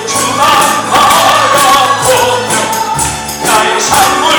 주만 바라보며 나의 삶을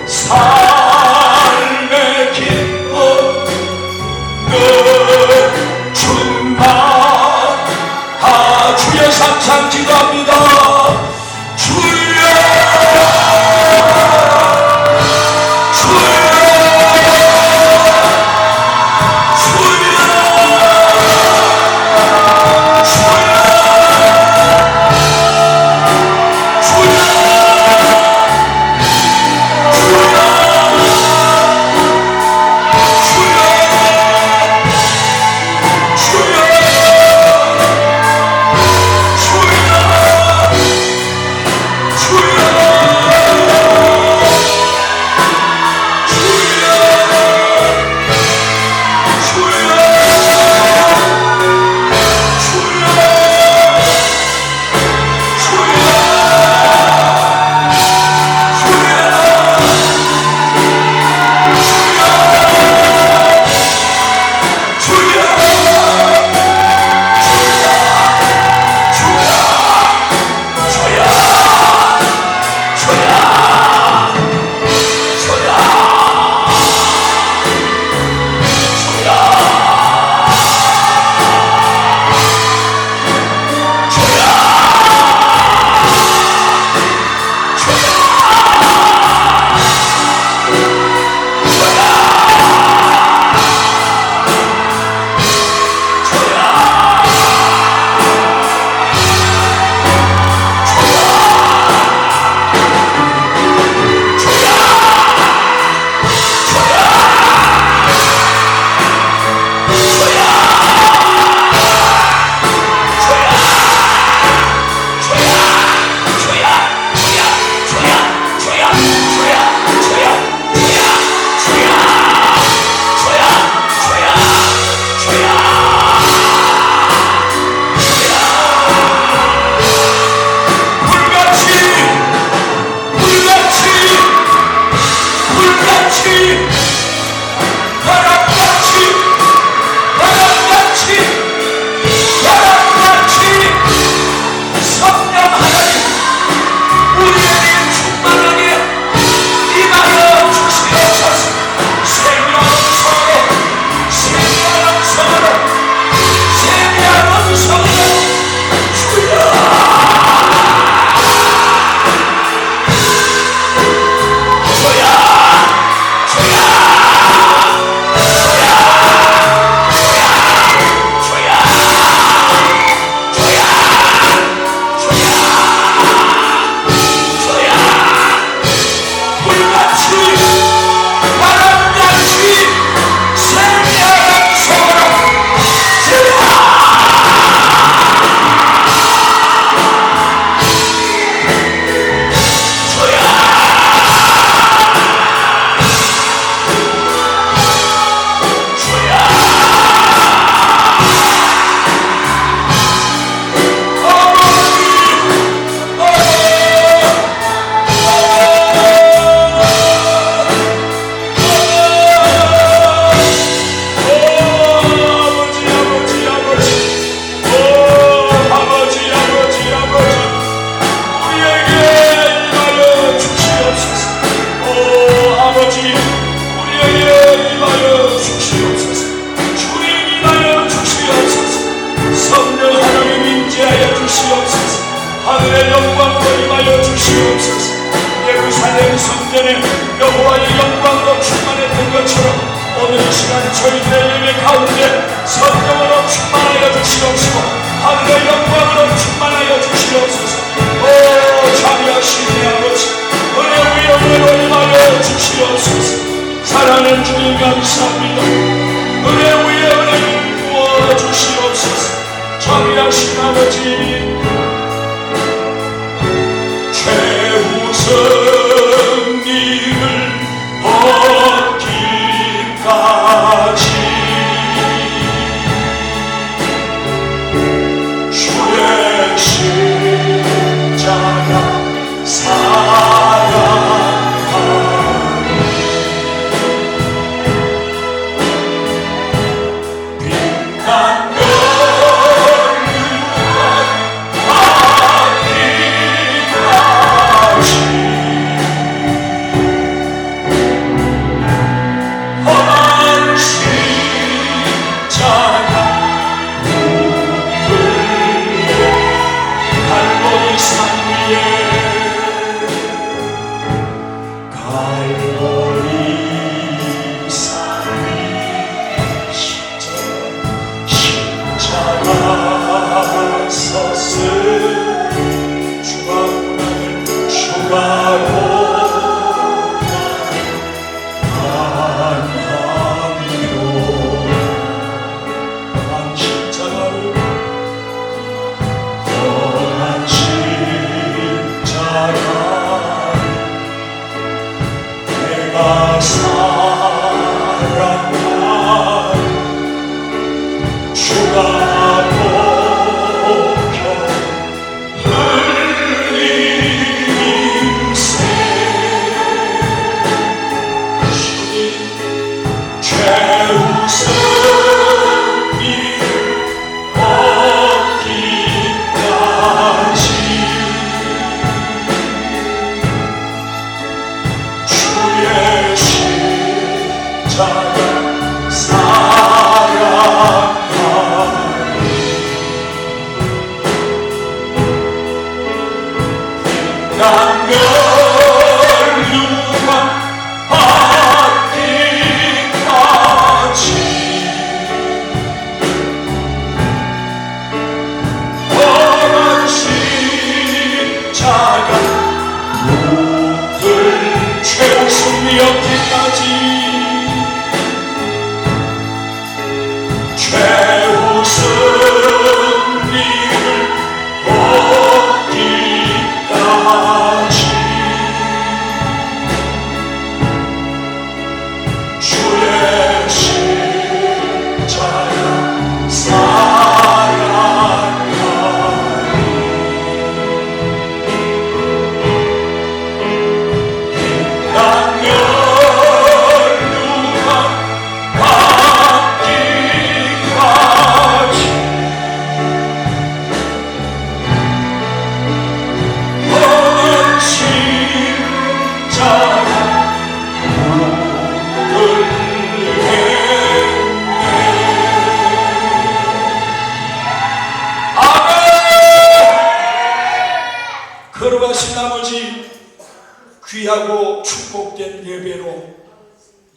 삶의 길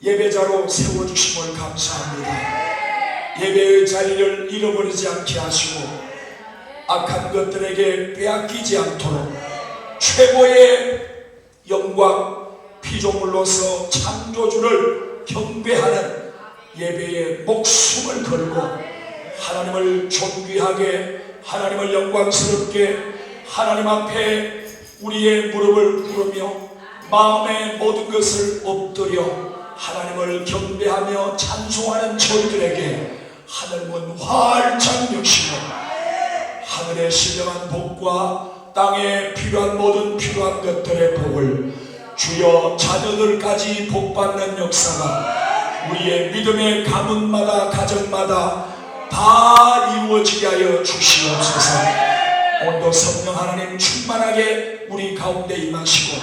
예배자로 세워주심을 감사합니다. 예배의 자리를 잃어버리지 않게 하시고 악한 것들에게 빼앗기지 않도록 최고의 영광 피조물로서 창조주를 경배하는 예배에 목숨을 걸고 하나님을 존귀하게, 하나님을 영광스럽게 하나님 앞에 우리의 무릎을 꿇으며 마음의 모든 것을 엎드려 하나님을 경배하며 찬송하는 저희들에게 하늘문 활짝 여시고 하늘의 신령한 복과 땅에 필요한 모든 필요한 것들의 복을 주여 자녀들까지 복받는 역사가 우리의 믿음의 가문마다 가정마다 다 이루어지게 하여 주시옵소서. 오늘도 성령 하나님 충만하게 우리 가운데 임하시고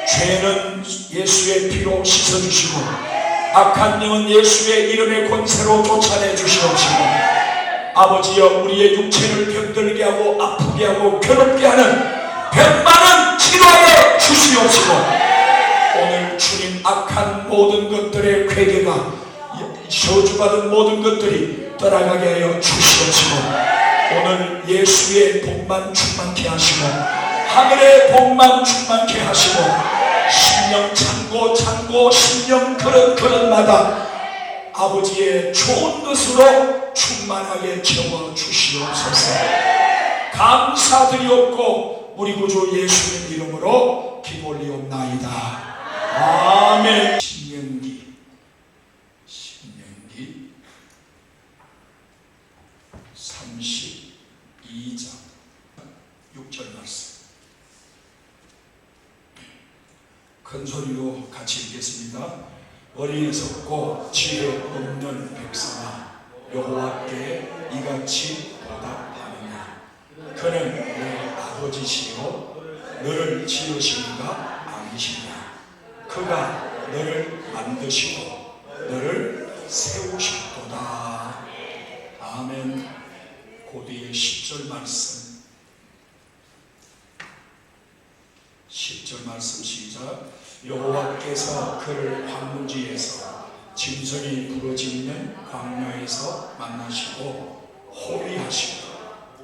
죄는 예수의 피로 씻어주시고 악한 영은 예수의 이름의 권세로 쫓아내 주시옵시고 아버지여 우리의 육체를 병들게 하고 아프게 하고 괴롭게 하는 병만은 치료하여 주시옵시고 오늘 주님 악한 모든 것들의 괴계가 저주받은 모든 것들이 떠나가게 하여 주시옵시고 오늘 예수의 복만 충만케 하시고 하늘의 복만 충만케 하시고 심령 창고 심령 그릇마다 아버지의 좋은 것으로 충만하게 채워 주시옵소서. 감사드리옵고 우리 구주 예수님 이름으로 기도 올리옵나이다. 아멘. 신명기 32장 6절 말씀 큰 소리로 같이 읽겠습니다. 어린이 섰고 지혜 없는 백성아 여호와께 이같이 보답하느냐. 그는 내 아버지시요 너를 지으시니가 아니시냐. 그가 너를 만드시고 너를 세우셨도다. 아멘. 고대의 10절 말씀 10절 말씀 시작. 여호와께서 그를 황무지에서 짐승이 부르짖는 광야에서 만나시고 호위하시고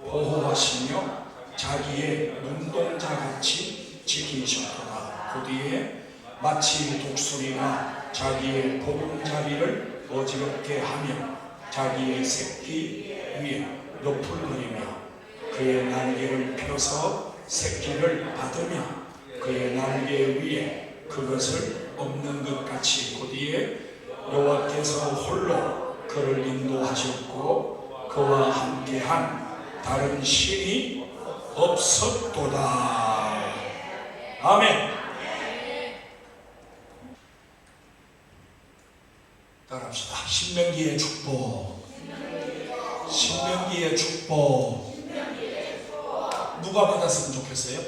보호하시며 자기의 눈동자같이 지키셨도다. 그 뒤에 마치 독수리가 자기의 보금자리를 어지럽게 하며 자기의 새끼 위에 너풀거리며 그의 날개를 펴서 새끼를 받으며 그의 날개 위에 그것을 없는 것 같이 그 뒤에 여호와께서 홀로 그를 인도하셨고 그와 함께한 다른 신이 없었도다. 아멘. 따라합시다. 신명기의 축복. 신명기의 축복. 누가 받았으면 좋겠어요?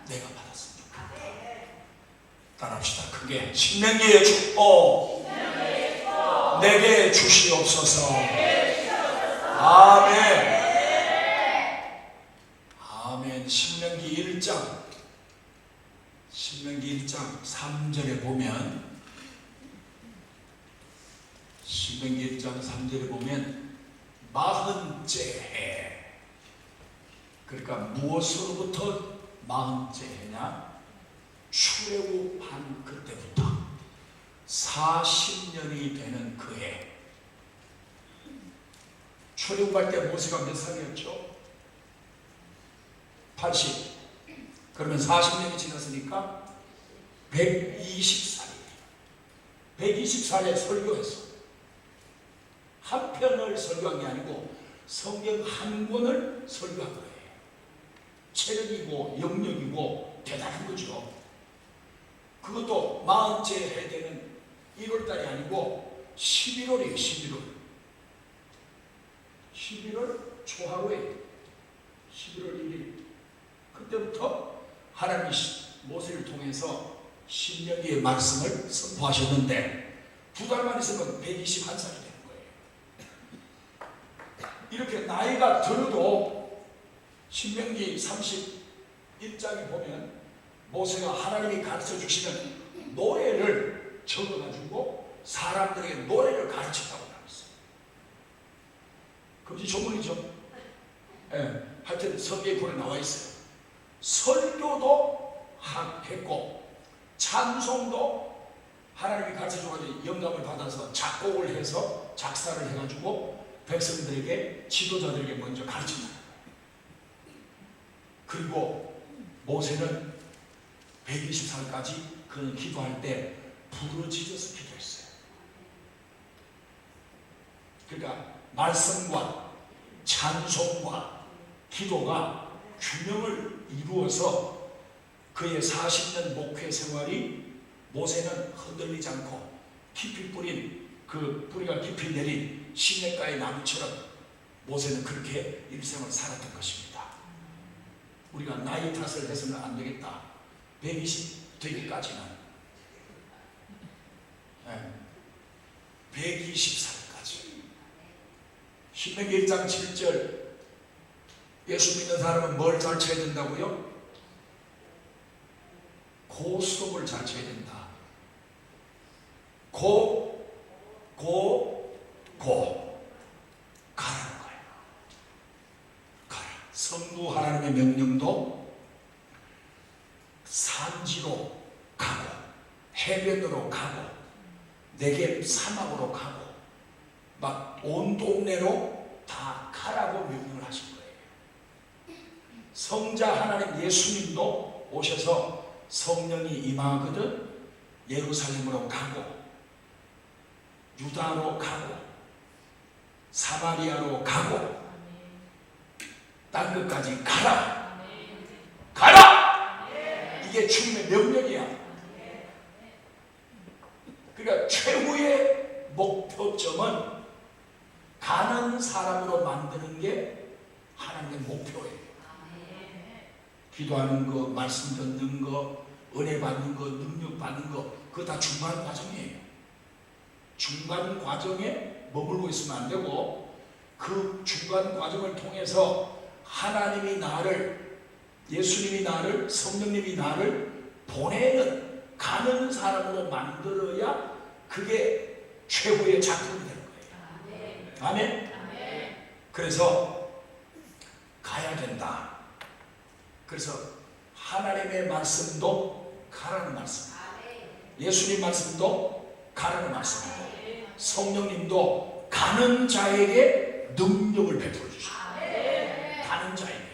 내가 받았으면 좋겠다. 따라합시다. 크게. 신명기의 축복 내게 주시옵소서. 아멘. 아멘. 신명기 1장 3절에 보면 신명기 1장 3절에 보면 40째 해. 그러니까 무엇으로부터 40째 해냐? 출애굽한 그때부터 40년이 되는 그 해. 출애굽할 때 모세가 몇 살이었죠? 80. 그러면 40년이 지났으니까 120살이에요. 120살에 설교했어. 한 편을 설교한 게 아니고 성경 한 권을 설교한 거예요. 체력이고 영역이고 대단한 거죠. 그것도 40째 해 되는 1월달이 아니고 11월이에요. 11월 초하루에 11월 1일 그때부터 하나님이 모세를 통해서 신명기의 말씀을 선포하셨는데 2달만 있으면 121살이 되는 거예요. 이렇게 나이가 들어도 신명기 31장에 보면 모세가 하나님이 가르쳐 주시는 노래를 적어가지고 사람들에게 노래를 가르친다고 나왔어요. 금지 조문이죠. 예, 하여튼 성경에 그래 나와 있어요. 설교도 했고 찬송도 하나님이 가르쳐줘가지고 영감을 받아서 작곡을 해서 작사를 해가지고 백성들에게 지도자들에게 먼저 가르친다는 거예요. 그리고 모세는 120살까지 그는 기도할 때 부르짖어서 기도했어요. 그러니까 말씀과 찬송과 기도가 균형을 이루어서 그의 40년 목회 생활이 모세는 흔들리지 않고 깊이 뿌린 그 뿌리가 깊이 내린 시냇가의 나무처럼 모세는 그렇게 일생을 살았던 것입니다. 우리가 나이 탓을 해서는 안 되겠다. 120 되기까지는 120살까지 신명기 1장 7절 예수 믿는 사람은 뭘 잘 쳐야 된다고요? 고수업을 잘 쳐야 된다. 가라는 거예요. 가라. 성부 하나님의 명령도 산지로 가고 해변으로 가고 내게 사막으로 가고 막 온 동네로 다 가라고 명령을 하신 거예요. 성자 하나님 예수님도 오셔서 성령이 임하거든 예루살렘으로 가고 유다로 가고 사마리아로 가고 땅 끝까지 가라. 가라! 이게 주님의 명령이야. 그러니까 최후의 목표점은 가는 사람으로 만드는 게 하나님의 목표예요. 기도하는 거, 말씀 듣는 거, 은혜 받는 거, 능력 받는 거, 그거 다 중간 과정이에요. 중간 과정에 머물고 있으면 안 되고 그 중간 과정을 통해서 하나님이 나를, 예수님이 나를, 성령님이 나를 보내는 가는 사람으로 만들어야 그게 최후의 작품이 되는 거예요. 아멘? 그래서 가야 된다. 그래서 하나님의 말씀도 가라는 말씀, 예수님 말씀도 가라는 말씀이고 성령님도 가는 자에게 능력을 베풀어 주시고 가는 자에게,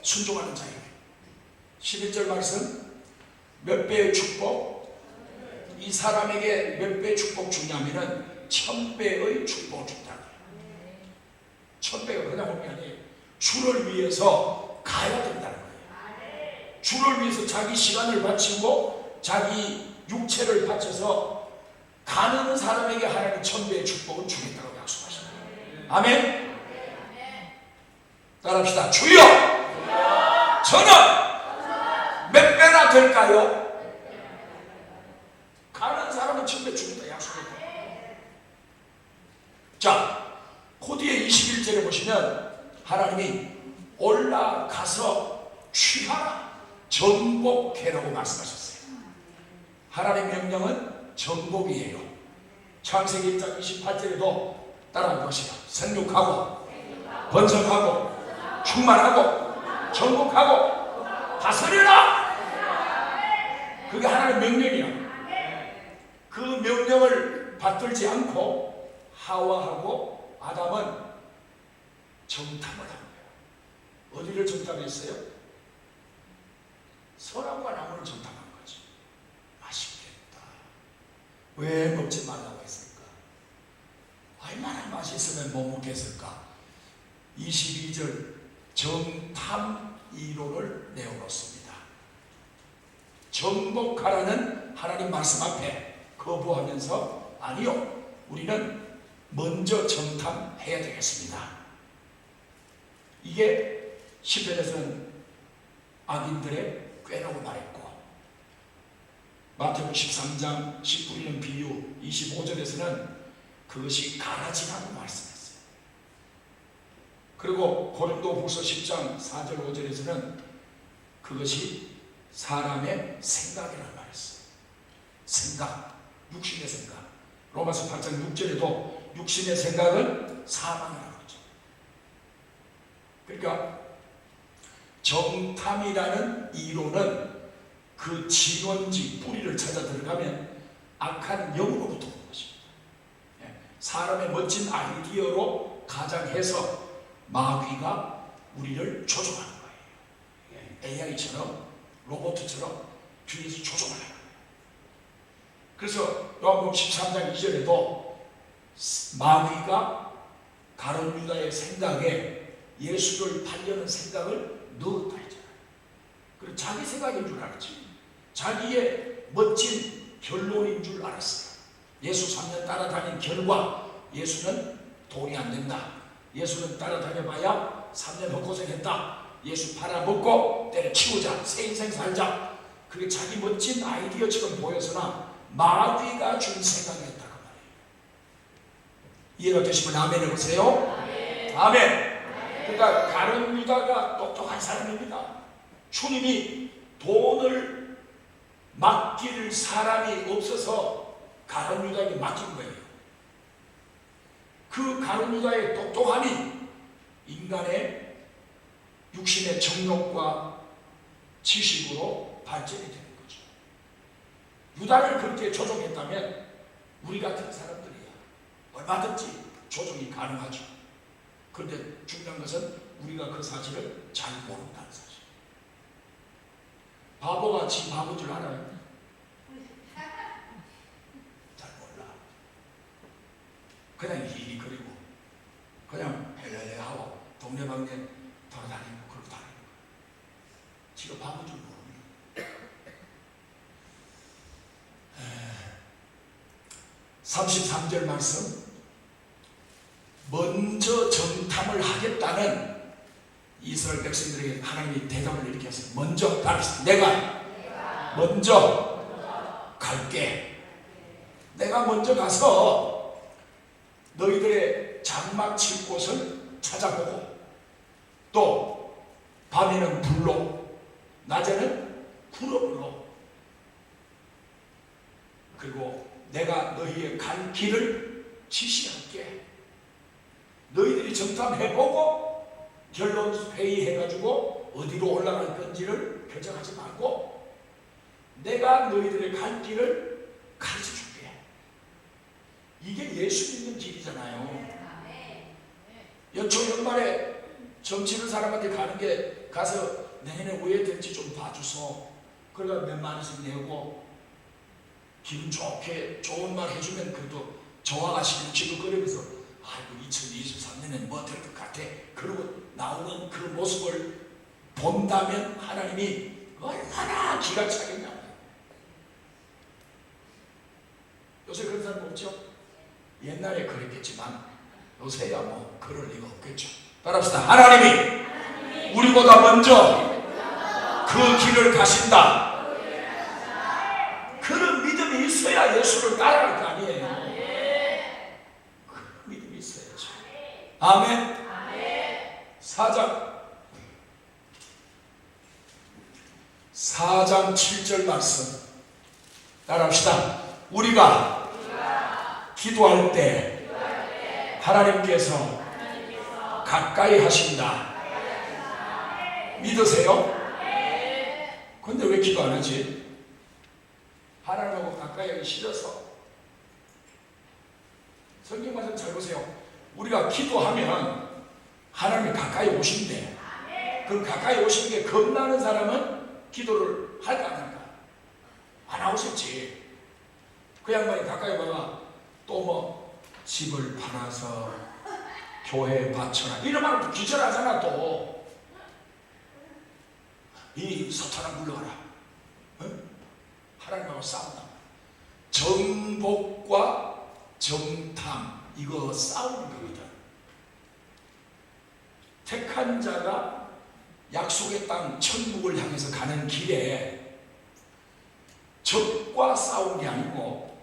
순종하는 자에게. 11절 말씀, 몇 배의 축복, 이 사람에게 몇 배의 축복 주냐면은 1000배의 축복을 준다. 1000배가 그냥 오는 게 아니에요. 주를 위해서 가야 된다는 거예요. 주를 위해서 자기 시간을 바치고 자기 육체를 바쳐서 가는 사람에게 하나님 1000배의 축복을 주겠다고 약속하십니다. 아멘? 따라합시다. 주여! 저는 몇 배나 될까요? 가는 사람은 1000배 주겠다 약속했다. 자, 그 뒤에 21절에 보시면 하나님이 올라가서 취하라, 정복해라고 말씀하셨어요. 하나님의 명령은 정복이에요. 창세기 1장 28절에도 따라해 보세요. 생육하고 번성하고 충만하고 정복하고 다스리라. 그게 하나님의 명령이야. 그 명령을 받들지 않고 하와하고 아담은 정탐을 한 거예요. 어디를 정탐했어요? 선악과 나무를 정탐한 거지. 맛있겠다. 왜 먹지 말라고 했을까? 얼마나 맛있으면 못 먹겠을까? 22절 정탐 이론을 내어놓습니다. 정복하라는 하나님 말씀 앞에 거부하면서 아니요, 우리는 먼저 정탐해야 되겠습니다. 이게 시편에서는 악인들의 꾀라고 말했고, 마태복음 13장 19년 비유 25절에서는 그것이 가라지라고 말씀했어요. 그리고 고린도후서 10장 4절 5절에서는 그것이 사람의 생각이라고 말했어요. 생각. 육신의 생각. 로마서 8장 6절에도 육신의 생각은 사망이라고 그러죠. 그러니까 정탐이라는 이론은 그 진원지 뿌리를 찾아 들어가면 악한 영으로부터 오는 것입니다. 사람의 멋진 아이디어로 가장해서 마귀가 우리를 조종하는 거예요. AI처럼 로봇처럼 뒤에서 조종하는 거예요. 그래서 요한복음 13장 2절에도 마귀가 가룟 유다의 생각에 예수를 팔려는 생각을 넣었다 했잖아요. 그리고 자기 생각인 줄 알았지. 자기의 멋진 결론인 줄 알았어요. 예수 3년 따라다닌 결과 예수는 돈이 안 된다. 예수는 따라다녀봐야 3년 헛고생했다. 예수 팔아먹고 때려치우자. 새 인생 살자. 그게 자기 멋진 아이디어처럼 보여서나 마귀가 준 생각이었다 그 말이에요. 이해가 되시면 아멘 해보세요. 아멘. 그러니까 가룟 유다가 똑똑한 사람입니다. 주님이 돈을 맡길 사람이 없어서 가룟 유다에게 맡긴 거예요. 그 가룟 유다의 똑똑함이 인간의 육신의 정욕과 지식으로 발전이 되는 거죠. 유다를 그렇게 조종했다면 우리 같은 사람들이야 얼마든지 조종이 가능하죠. 그런데 중요한 것은 우리가 그 사실을 잘 모른다는 사실. 바보가 지 바보인 줄 알아요? 잘 몰라. 그냥 이리 그리고 그냥 헬레레하고 동네방네 돌아다니고 그러고 다니는 거예요. 지가 바보인 줄 모릅니다. 33절 말씀, 먼저 정탐을 하겠다는 이스라엘 백성들에게 하나님이 대답을 이렇게 했어요. 먼저 가겠습니다. 내가 먼저 갈게. 내가 먼저 가서 너희들의 장막 칠 곳을 찾아보고 또 밤에는 불로 낮에는 구름으로 그리고 내가 너희의 갈 길을 지시할게. 너희들이 정탐해보고 결론 회의해가지고 어디로 올라갈 건지를 결정하지 말고 내가 너희들의 갈 길을 가르쳐줄게. 이게 예수 믿는 길이잖아요. 연초 연말에 점치는 사람한테 가는 게 가서 내년에 왜 될지 좀 봐주소. 그러다 몇만 원씩 내고 기분 좋게 좋은 말 해주면 그래도 좋아하시는 지긋거리면서 아이고 2023년엔 뭐 될 것 같아. 그러고 나오는 그 모습을 본다면 하나님이 얼마나 기가 차겠냐. 요새 그런 사람 없죠? 옛날에 그랬겠지만 요새야 뭐 그럴 리가 없겠죠. 따라합시다. 하나님이 우리보다 먼저 그 길을 가신다. 그런 믿음이 있어야 예수를 따라갈 거 아니에요. 그런 믿음이 있어야죠. 아멘. 4장 7절 말씀 따라합시다. 우리가 기도할 때 하나님께서 가까이 하신다. 믿으세요? 근데 왜 기도 안 하지? 하나님하고 가까이 하기 싫어서. 성경 말씀 잘 보세요. 우리가 기도하면 하나님이 가까이 오신대. 그럼 가까이 오시는 게 겁나는 사람은 기도를 할까 안 할까? 안 하고 싶지. 그 양반이 가까이 와가 또 뭐 집을 팔아서 교회에 바쳐라 이러면 또 기절하잖아. 또 이 사탄아 물러가라. 응? 하나님하고 싸운다. 정복과 정탐 이거 싸우는 거거든. 택한 자가 약속의 땅 천국을 향해서 가는 길에 적과 싸우는 게 아니고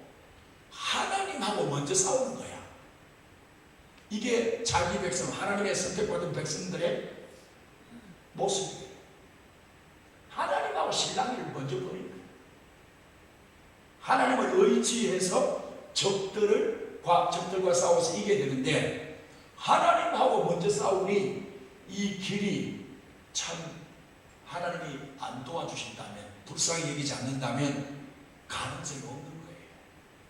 하나님하고 먼저 싸우는 거야. 이게 자기 백성, 하나님의 선택받은 백성들의 모습이에요. 하나님하고 신랑이를 먼저 버리는 거예요. 하나님을 의지해서 적들과 싸워서 이겨야 되는데, 하나님하고 먼저 싸우니 이 길이 참 하나님이 안 도와주신다면, 불쌍히 여기지 않는다면 가능성이 없는 거예요.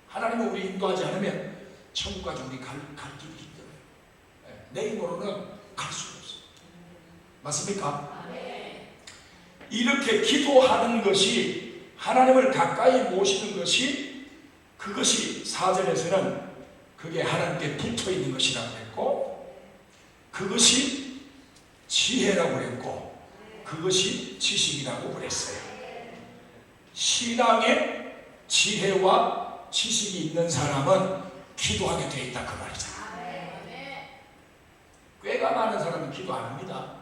하나님은 우리 인도하지 않으면 천국까지 우리 갈 길이 힘들어요. 내 힘으로는 갈 수가 없어요. 맞습니까? 이렇게 기도하는 것이, 하나님을 가까이 모시는 것이, 그것이 4절에서는 그게 하나님께 붙어 있는 것이라고 했고, 그것이 지혜라고 했고, 그것이 지식이라고 그랬어요. 신앙에 지혜와 지식이 있는 사람은 기도하게 돼 있다 그 말이죠. 꾀가 많은 사람은 기도 안 합니다.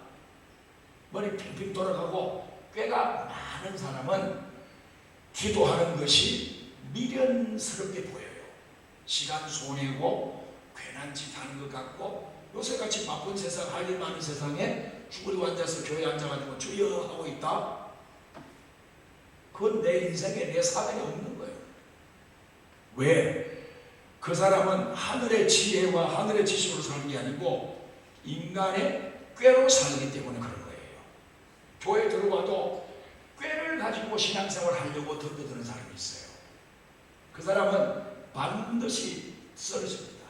머리 핑핑 돌아가고 꾀가 많은 사람은 기도하는 것이 미련스럽게 보여요. 시간 손해고 괜한 짓 하는 것 같고, 요새같이 바쁜 세상, 할 일 많은 세상에 쭈그리고 앉아서 교회에 앉아가지고 주여 하고 있다? 그건 내 인생에, 내 사정에 없는 거예요. 왜? 그 사람은 하늘의 지혜와 하늘의 지식으로 사는 게 아니고 인간의 꾀로 살기 때문에 그런 거예요. 교회 들어와도 꾀를 가지고 신앙생활 하려고 덤벼드는 사람이 있어요. 그 사람은 반드시 쓰러집니다.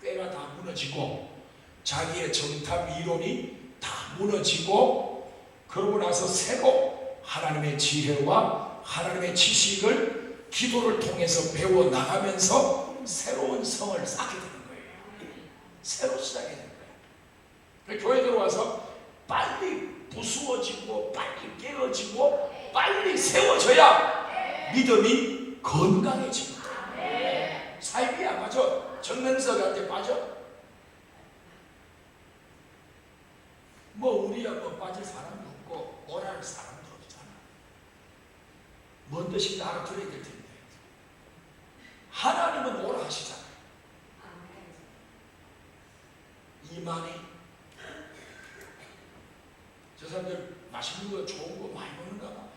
꾀가 다 무너지고 자기의 정답 이론이 다 무너지고, 그러고 나서 새로 하나님의 지혜와 하나님의 지식을 기도를 통해서 배워나가면서 새로운 성을 쌓게 되는 거예요. 새로 시작이 되는 거예요. 교회 들어와서 빨리 부수어지고 빨리 깨어지고 빨리 세워져야 믿음이 건강해집니다. 삶이 안 맞아. 정면석한테 빠져. 뭐 우리야 뭐 빠질 사람도 없고 오랄 사람도 없잖아. 뭔 뜻인지 알아들어야 될 텐데. 하나님은 오라 하시잖아요. 이만희, 저 사람들 맛있는 거 좋은 거 많이 먹는가 봐.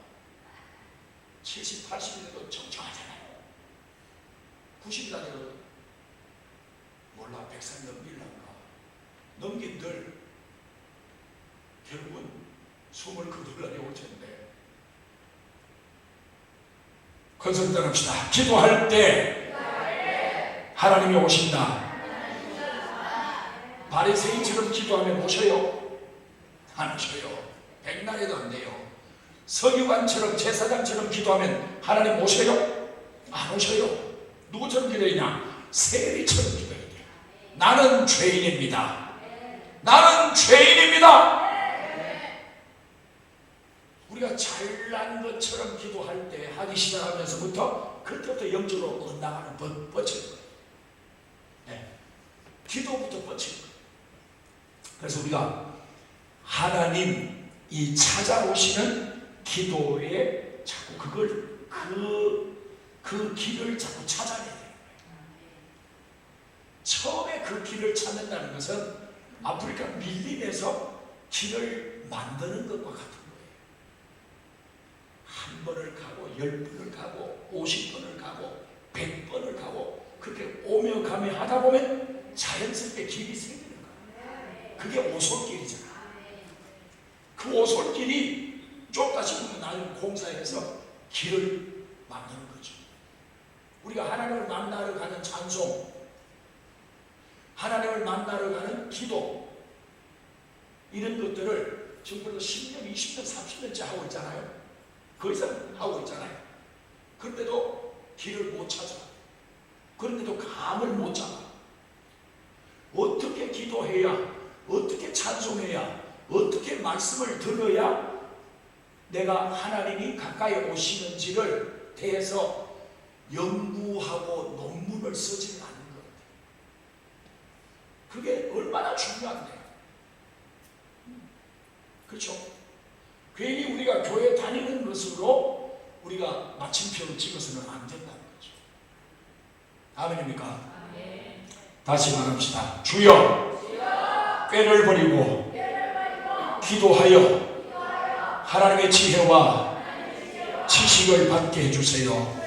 70, 80이라도 정정하잖아요. 90이라 되거든. 몰라, 100살 넘길란가. 넘긴들 결국은 숨을 거둘 날이 올 텐데. 컨설팅 합시다. 기도할 때 하나님이 오신다. 바리새인처럼 기도하면 오셔요? 안 오셔요. 백날에도 안 돼요. 서기관처럼, 제사장처럼 기도하면 하나님 오셔요? 안 오셔요. 누구처럼 기도하냐? 세리처럼 기도해야 돼요. 나는 죄인입니다. 나는 죄인입니다. 우리가 잘난 것처럼 기도할 때, 하기 시작하면서부터 그때부터 영적으로 엇나가는 뻗치는 거예요. 네. 기도부터 뻗치는 거예요. 그래서 우리가 하나님이 찾아오시는 기도에 자꾸 그 길을 자꾸 찾아내야 돼요. 처음에 그 길을 찾는다는 것은 아프리카 밀림에서 길을 만드는 것과 같은 거예요. 한 번을 가고 10번을 가고 50번을 가고 100번을 가고 그렇게 오며 가며 하다 보면 자연스럽게 길이 생기는 거예요. 그게 오솔길이잖아. 그 오솔길이 좁다 싶으면 나는 공사해서 길을 만드는 거죠. 우리가 하나님을 만나러 가는 찬송, 하나님을 만나러 가는 기도, 이런 것들을 지금 벌써 10년, 20년, 30년째 하고 있잖아요. 그 이상 하고 있잖아요. 그런데도 길을 못 찾아. 그런데도 감을 못 잡아. 어떻게 기도해야, 어떻게 찬송해야, 어떻게 말씀을 들어야 내가 하나님이 가까이 오시는지를 대해서 연구하고 논문을 쓰지는 않는 것 같아요. 그게 얼마나 중요한데. 그렇죠? 괜히 우리가 교회 다니는 것으로 우리가 마침표를 찍어서는 안 된다는 거죠. 아멘입니까? 아멘. 다시 말합시다. 주여, 꾀를 버리고 기도하여 하나님의 지혜와 지식을 받게 해주세요.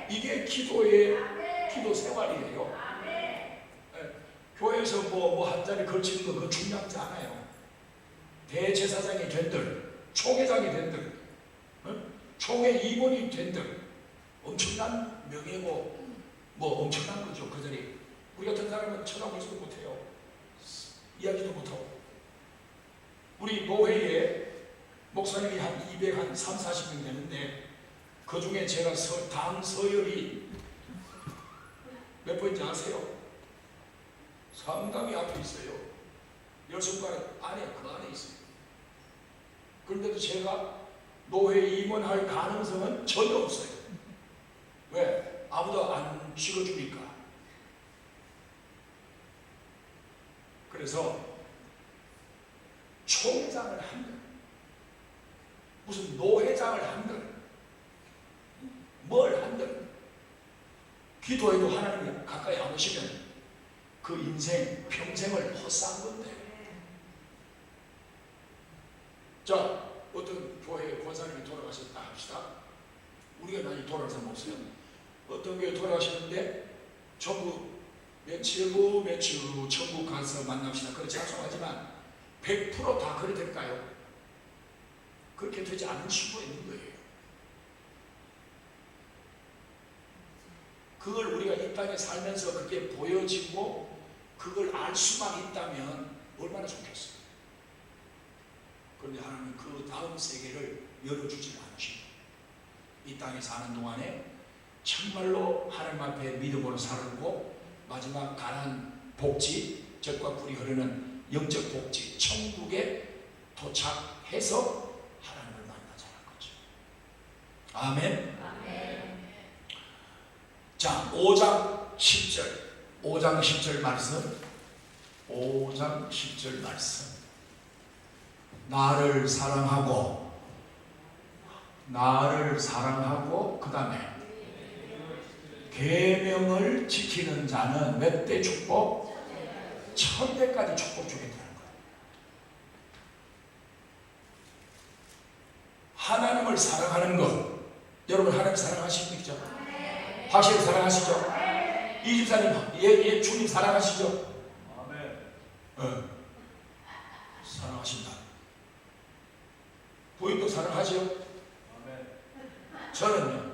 이게 기도의 기도 생활이에요. 교회에서 뭐 한 자리 걸치는 거 그거 중요하지 않아요. 대제사장이 된들, 총회장이 된들, 총회 임원이 된들 엄청난 명예고 뭐 엄청난 거죠. 그 자리 우리 같은 사람은 쳐다보지도 못해요. 이야기도 못하고. 우리 노회에 목사님이 한 230, 40명 되는데 그 중에 제가 당 서열이 몇 번인지 아세요? 상당히 앞에 있어요. 10손가락 안에 그 안에 있어요. 그런데도 제가 노회 임원할 가능성은 전혀 없어요. 왜? 아무도 안 찍어주니까. 그래서 총회장을 한들 무슨 노회장을 한들 뭘 한들 기도해도 하나님이 가까이 안 오시면 그 인생 평생을 헛산 건데. 자, 어떤 교회 권사님이 돌아가셨다 합시다. 우리가 많이 돌아가서 없어요. 어떤 교회 돌아가셨는데 전부 며칠 후 천국 가서 만납시다. 그렇지 약속하지만 100% 다 그래 될까요? 그렇게 되지 않을 수도 있는 거예요. 그걸 우리가 이 땅에 살면서 그게 보여지고 그걸 알 수만 있다면 얼마나 좋겠어요. 그런데 하나님은 그 다음 세계를 열어주지 않으시고 이 땅에 사는 동안에 정말로 하나님 앞에 믿음으로 살고 마지막 가난 복지, 젖과 꿀이 흐르는 영적 복지, 천국에 도착해서 하나님을 만나자는 거죠. 아멘. 아멘. 자, 5장 10절 말씀. 5장 10절 말씀. 나를 사랑하고 그 다음에 계명을 지키는 자는 몇 대 축복? 1000대까지 축복 주겠다는 거예요. 하나님을 사랑하는 것. 여러분 하나님 사랑하십니까? 확실히 사랑하시죠? 이 집사님 주님 사랑하시죠? 사랑하신다. 부인도 사랑하죠? 저는요.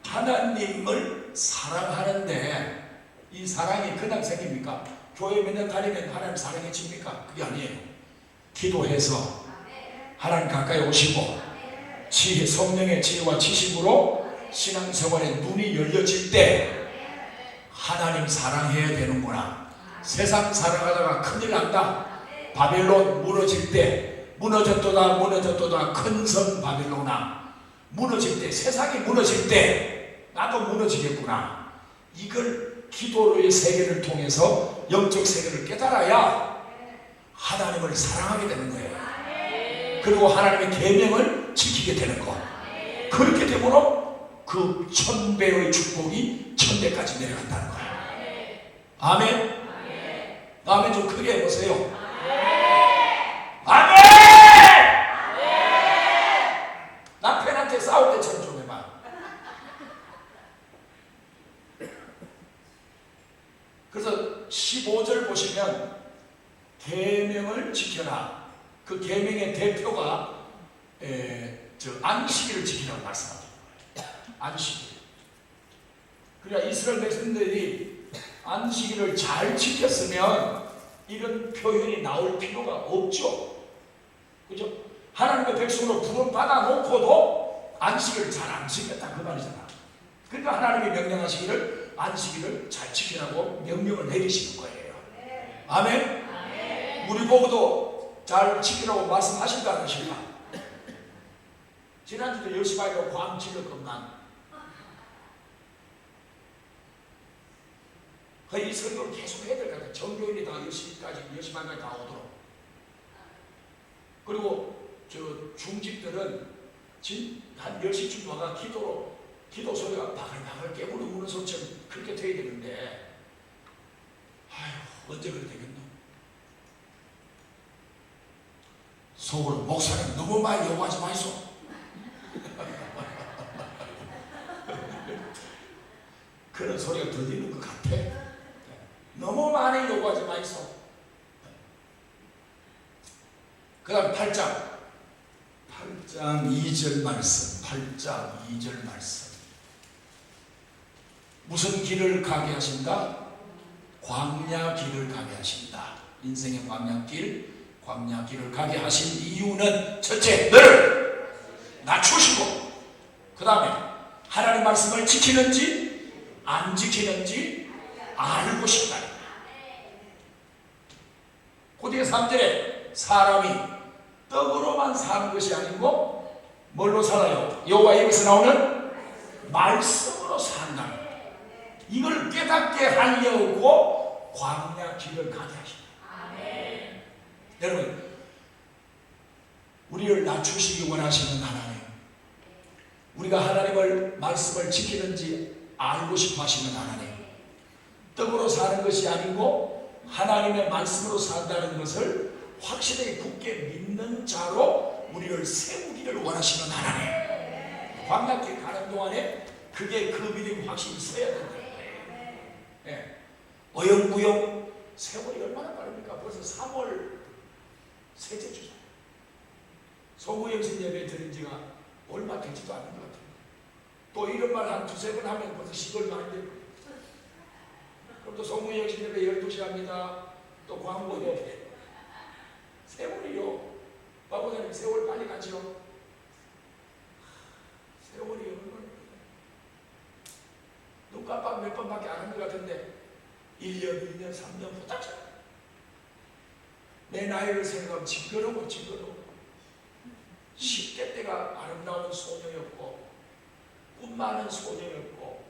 하나님을 사랑하는데 이 사랑이 그냥 생깁니까? 교회 몇 년 다니면 하나님 사랑해집니까? 그게 아니에요. 기도해서 하나님 가까이 오시고 지혜, 성령의 지혜와 지식으로 신앙생활에 눈이 열려질 때 하나님 사랑해야 되는구나. 세상 사랑하다가 큰일 난다. 바벨론 무너질 때 무너졌도다 큰 성 바벨론아. 무너질 때, 세상이 무너질 때 나도 무너지겠구나. 이걸 기도로의 세계를 통해서 영적 세계를 깨달아야 하나님을 사랑하게 되는 거예요. 그리고 하나님의 계명을 지키게 되는 거. 그렇게 되므로 그 1000배의 축복이 1000대까지 내려간다는 거예요. 아멘. 아멘. 좀 크게 해보세요. 아멘. 남편한테 싸울 때처럼 좀 해봐. 그래서 15절 보시면 계명을 지켜라. 그 계명의 대표가 안식일을 지키라고 말씀하는 거예요. 안식일. 그러니까 이스라엘 백성들이 안식일을 잘 지켰으면 이런 표현이 나올 필요가 없죠. 그죠? 하나님의 백성으로 부름받아 놓고도 안식일을 잘 안 지켰다 그 말이잖아. 그러니까 하나님이 명령하시기를 안식일을 잘 지키라고 명령을 내리시는 거예요. 아멘? 아멘. 우리 보고도 잘 지키라고 말씀하실까 안 하실까? 지난주도 10시 반이라고 광 질러 것만. 이 설교를 계속 해야 될 것 같아요. 전교인이 다 10시까지, 10시 반까지 다 오도록. 그리고 중직들은 한 10시쯤 와가 기도 소리가 바글바글 깨부르 우는 소리처럼 그렇게 돼야 되는데, 언제 그래 되겠노? 속으로 목사님 너무 많이 요구하지 마이소. 그런 소리가 들리는 것 같아. 너무 많이 요구하지 마이소. 그 다음 8장 2절 말씀. 8장 2절 말씀. 무슨 길을 가게 하신다? 광야 길을 가게 하신다. 인생의 광야 길을 가게 하신 이유는 첫째, 너를 낮추시고, 그 다음에 하나님 말씀을 지키는지 안 지키는지 알고 싶다. 그 뒤에 3절에 사람이 떡으로만 사는 것이 아니고 뭘로 살아요? 여호와 입에서 나오는 말씀으로 산다. 이걸 깨닫게 하려고 광야 길을 가게 하신다. 여러분, 우리를 낮추시기 원하시는 하나님, 우리가 하나님을 말씀을 지키는지 알고 싶어 하시는 하나님, 떡으로 사는 것이 아니고 하나님의 말씀으로 산다는 것을 확실하게 굳게 믿는 자로 우리를 세우기를 원하시는 하나님. 광야길 가는 동안에 그게 그 믿음이 확실히 있어야 된다는 거예요. 예. 어영부영 세월이 얼마나 빠릅니까? 벌써 3월 셋째 주잖아요. 소구영신 예배 드린 지가 얼마 되지도 않은 것 같아요. 또 이런 말 한 두세 번 하면 벌써 10월 많이 되고, 그럼 또 소구영신 예배 12시 합니다. 또 광고 예배. 세월이요. 바보사님 세월 빨리 가죠. 세월이 얼마나 눈 깜빡 몇 번밖에 안 한 것 같은데 1년, 2년, 3년 후딱지. 내 나이를 생각하면 징그러워. 10대 때가 아름다운 소녀였고 꿈 많은 소녀였고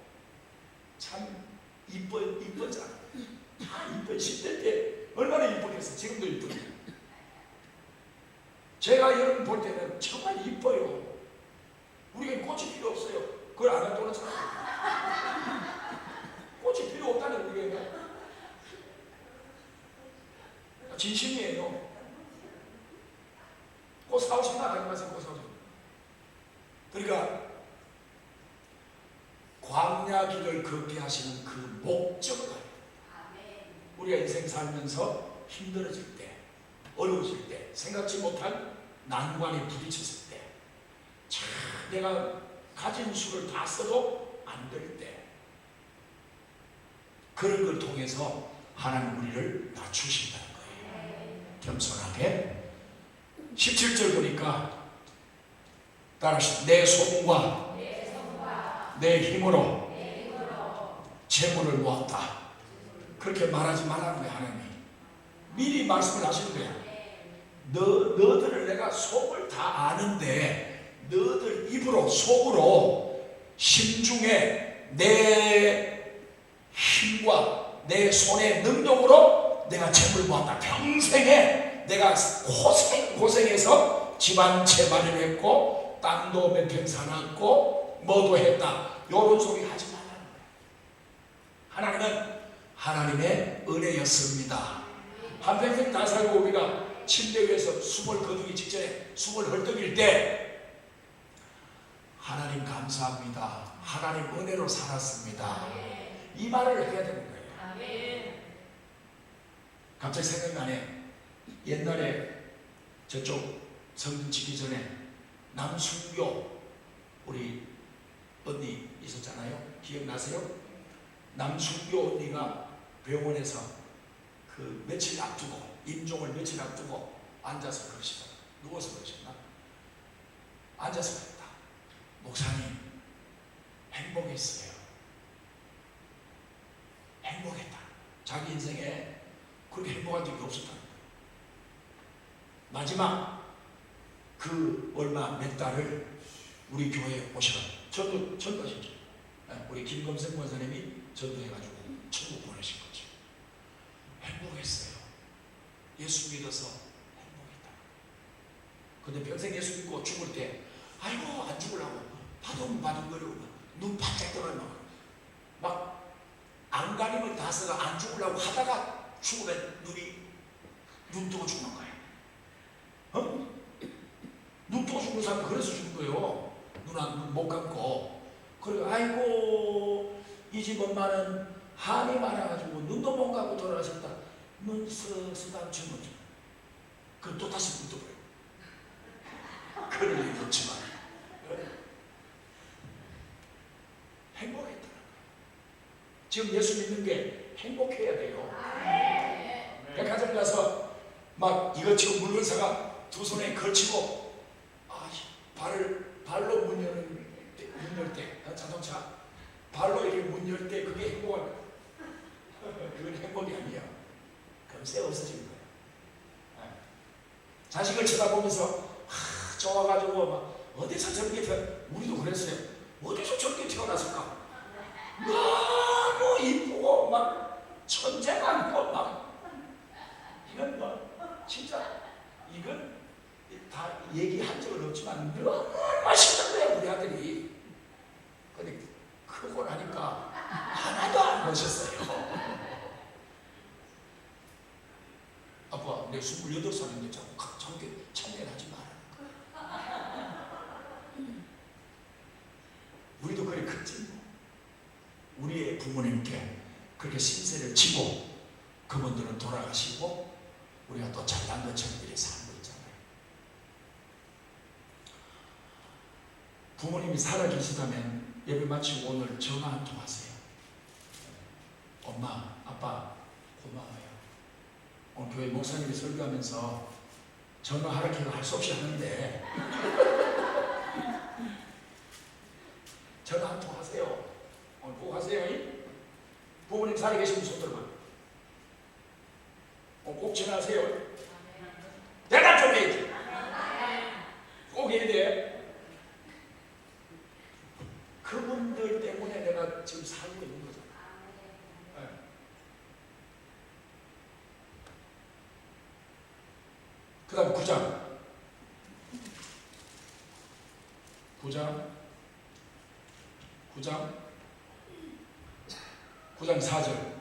참 이뻤잖아. 다 이뻐. 10대 때 얼마나 이쁘겠어. 지금도 이쁘네. 제가 여러분 볼 때는 정말 이뻐요. 우리가 꽃이 필요 없어요. 그걸 안 해도는 사람. 꽃이 필요 없다는 우리가. 진심이에요. 꽃 사오신다 하지 마세요. 꽃 사오신다. 그러니까 광야 길을 걷게 하시는 그 목적을 우리가 인생 살면서 힘들어질 때, 어려워질 때, 생각지 못한 난관에 부딪혔을 때, 참 내가 가진 수를 다 써도 안 될 때, 그런 걸 통해서 하나님 우리를 낮추신다는 거예요. 겸손하게. 17절 보니까 따라하시죠. 내 손과 내 힘으로 재물을 모았다. 그렇게 말하지 말라는 거예요. 하나님이 미리 말씀을 하시는 거예요. 너들을 내가 속을 다 아는데 너들 입으로 속으로 심중에 내 힘과 내 손의 능력으로 내가 재물을 모았다. 평생에 내가 고생해서 집 한 채 마련했고 땅도 몇 평 사놨고 뭐도 했다. 요런 소리 하지 말라는 거예요. 하나님은 하나님의 은혜였습니다. 한평생 다 살고 우리가 침대 위에서 숨을 거두기 직전에 숨을 헐떡일 때 하나님 감사합니다. 하나님 은혜로 살았습니다. 이 말을 해야 되는 거예요. 갑자기 생각나네. 옛날에 저쪽 성전 짓기 전에 남순교 우리 언니 있었잖아요. 기억나세요? 남순교 언니가 병원에서 그 며칠 앞두고 임종을 며칠 앞두고 앉아서 그러시다. 누워서 그러셨나? 앉아서 그랬다. 목사님 행복했어요. 행복했다. 자기 인생에 그렇게 행복한 적이 없었다. 마지막 그 얼마 몇 달을 우리 교회에 오셔 전도하셨죠. 우리 김검생 권사님이 전도해가지고 천국 보내신 거죠. 행복했어요. 예수 믿어서 행복했다. 근데 평생 예수 믿고 죽을 때 아이고 안 죽으려고 바둥바둥거리고 눈 바짝 떠나면 막 안간힘을 다 써가 안 죽으려고 하다가 죽으면 눈 뜨고 죽는 거예요. 눈 뜨고 죽는 사람은 그래서 죽는 거예요. 눈 못 감고. 그리고 아이고 이 집 엄마는 한이 많아가지고 눈도 못 감고 돌아가셨다. 눈 쓰담치는 거죠. 그럼 또 다시 눈 뜨고요. 그럴 일이 없지만 행복했다는 거예요. 지금 예수 믿는 게 행복해야 돼요. 백화점 가서 막 이것저것 물건 사가 두 손에 걸치고 발로 문 열 때 자동차 발로 이렇게 문 열 때 그게 행복한 거예요. 그건 행복이 아니에요. 금세 없어지는 거예요. 자식을 쳐다보면서 좋아가지고 막 어디서 저렇게 우리도 그랬어요. 어디서 저렇게 태어났을까? 너무 이쁘고 막 천재 많고 막 이건 뭐 진짜 이건 다 얘기한 적은 없지만 너무 맛있는 거야 우리 아들이. 근데 크고 나니까 하나도 안 멋있어요. 아빠 내 28살인데 자꾸 저렇게 참견하지 마라. 우리도 그래 컸지. 우리의 부모님께 그렇게 신세를 지고 그분들은 돌아가시고 우리가 또 잘난 것처럼 이렇게 사는 거 있잖아요. 부모님이 살아계시다면 예배 마치고 오늘 전화 한 통 하세요. 엄마, 아빠 고마워요. 오늘 교회 목사님이 설교하면서 전화하라기도 할 수 없이 하는데 전화 한 통 하세요. 오늘 꼭 하세요. 부모님 살아계시면 손 들어봐. 꼭 전화하세요. 대답 좀 해야지. 꼭 해야 돼. 그분들 때문에 내가 지금 살고 있는 거잖아. 네. 그 다음 9장 4절.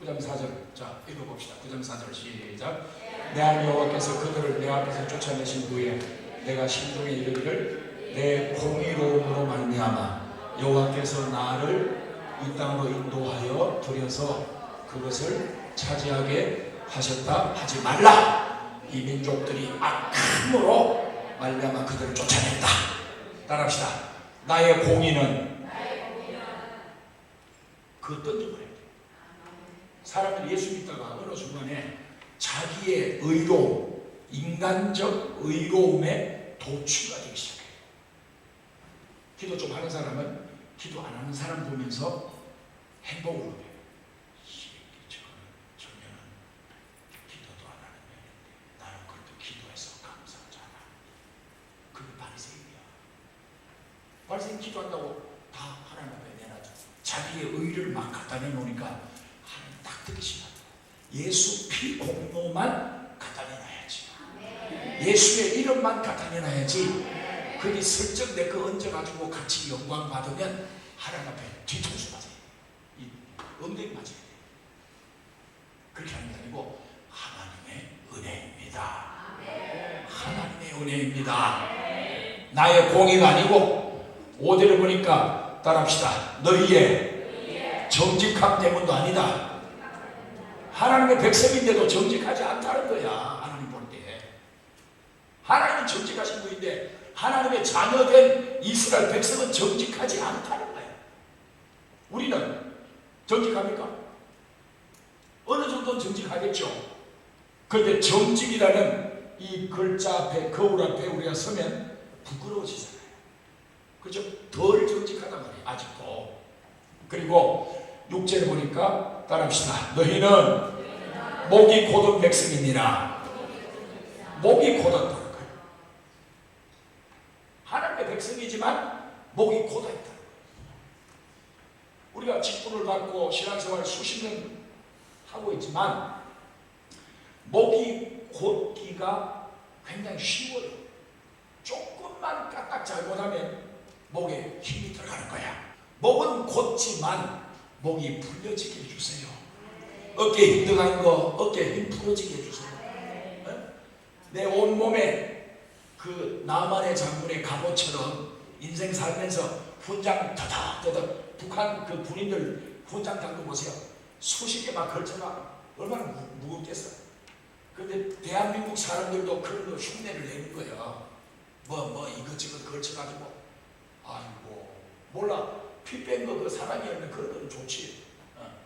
9장 4절. 자, 읽어봅시다. 9장 4절 시작. 내 하나님 여호와께서 그들을 내 앞에서 쫓아내신 후에 내가 심중에 이르기를 내 공의로움으로 말미암아 여호와께서 나를 이 땅으로 인도하여 들여서 그것을 차지하게 하셨다 하지 말라. 이 민족들이 악함으로 말미암아 그들을 쫓아냈다. 따라합시다. 나의 공의는 그 던져버려야 돼. 사람들이 예수 믿다가 어느 순간에 자기의 의로움, 인간적 의로움에 도취가 되기 시작해요. 기도 좀 하는 사람은 기도 안 하는 사람 보면서 행복을 누려요. 저년은 기도도 안 하는 년인데 나는 그래도 기도해서 감사하잖아. 그게 바리새인이야. 바리새인 기도한다고 다 하나님 앞에 내놔줘. 자기의 의를 막 갖다 내놓으니까 하나님 딱 듣기 싫어요. 예수 피 공로만 갖다 내놔야지. 예수의 이름만 갖다 내놔야지. 그게 슬쩍 내 거 얹어가지고 같이 영광 받으면 하나님 앞에 뒤통수 맞아요. 이 엉덩이 맞아야 돼. 그렇게 하는 게 아니고 하나님의 은혜입니다. 하나님의 은혜입니다. 나의 공의가 아니고 5절을 보니까 따라합시다. 너희의 정직함 때문도 아니다. 하나님의 백성인데도 정직하지 않다는 거야. 하나님 볼 때. 하나님은 정직하신 분인데 하나님의 자녀된 이스라엘 백성은 정직하지 않다는 거예요. 우리는 정직합니까? 어느 정도는 정직하겠죠. 그런데 정직이라는 이 글자 앞에, 거울 앞에 우리가 서면 부끄러워지잖아요. 그렇죠? 덜 정직하단 말이에요. 아직도. 그리고 6절에 보니까 따라합시다. 너희는 목이 곧은 백성이니라. 목이 곧았다. 하나님의 백성이지만 목이 곧아 있다는 거예요. 우리가 직분을 받고 신앙생활 수십 년 하고 있지만 목이 곧기가 굉장히 쉬워요. 조금만 까딱 잘못하면 목에 힘이 들어가는 거야. 목은 곧지만 목이 풀려지게 해주세요. 어깨 힘들어가는 거 어깨 힘 풀어지게 해주세요. 내 온몸에 그 남한의 장군의 갑옷처럼 인생 살면서 훈장 더덕더덕 북한 그 군인들 훈장 당도 보세요. 수십 개 막 걸쳐가 얼마나 무겁겠어. 근데 대한민국 사람들도 그런 거 흉내를 내는 거예요. 뭐 이것저것 걸쳐가지고 아이고 몰라 피 뺀 거 그 사람이 하면 그런 건 좋지.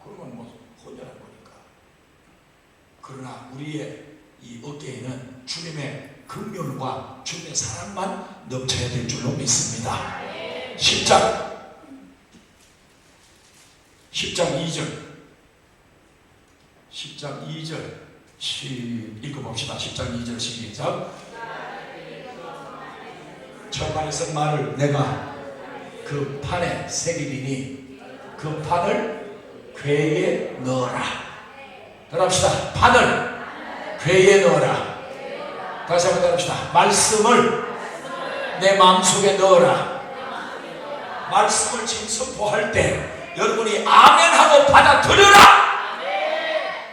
그러면 뭐 혼혈한 거니까. 그러나 우리의 이 어깨에는 주님의 긍휼과 주님의 사랑만 넘쳐야 될 줄로 믿습니다. 10장 2절 10장 2절 읽어봅시다. 10장 2절 시작. 저 판에 쓴 말을 내가 그 판에 새기리니 그 판을 궤에 넣어라. 따라합시다. 판을 궤에 넣어라. 다시 한번 따라합시다. 말씀을 내 마음속에 넣어라. 말씀을 지금 선포할 때 여러분이 아멘하고 받아들여라.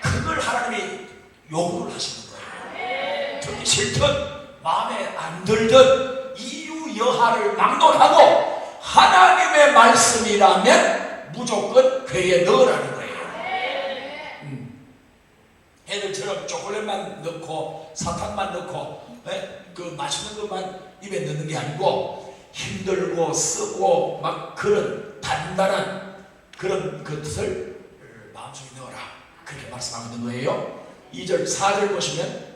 그걸 하나님이 요구를 하시는 거예요. 듣기 싫든 마음에 안 들든 이유 여하를 막론하고 하나님의 말씀이라면 무조건 궤에 넣으라는 거예요. 애들처럼 초콜릿만 넣고 사탕만 넣고 그 맛있는 것만 입에 넣는 게 아니고 힘들고 쓰고 막 그런 단단한 그런 것을 마음속에 넣어라. 그렇게 말씀하고 있는 거예요. 2절 4절 보시면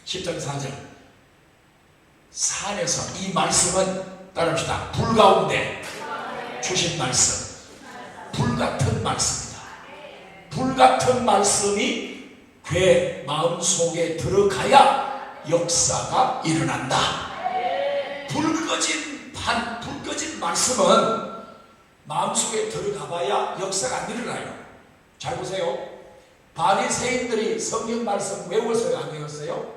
10장 4절 산에서 이 말씀은 따라합시다. 불 가운데 주신 말씀 불같은 말씀이다. 불같은 말씀이 궤 마음속에 들어가야 역사가 일어난다. 불 꺼진 말씀은 마음속에 들어가봐야 역사가 안 일어나요. 잘 보세요. 바리새인들이 성경 말씀 외웠어요? 안 외웠어요?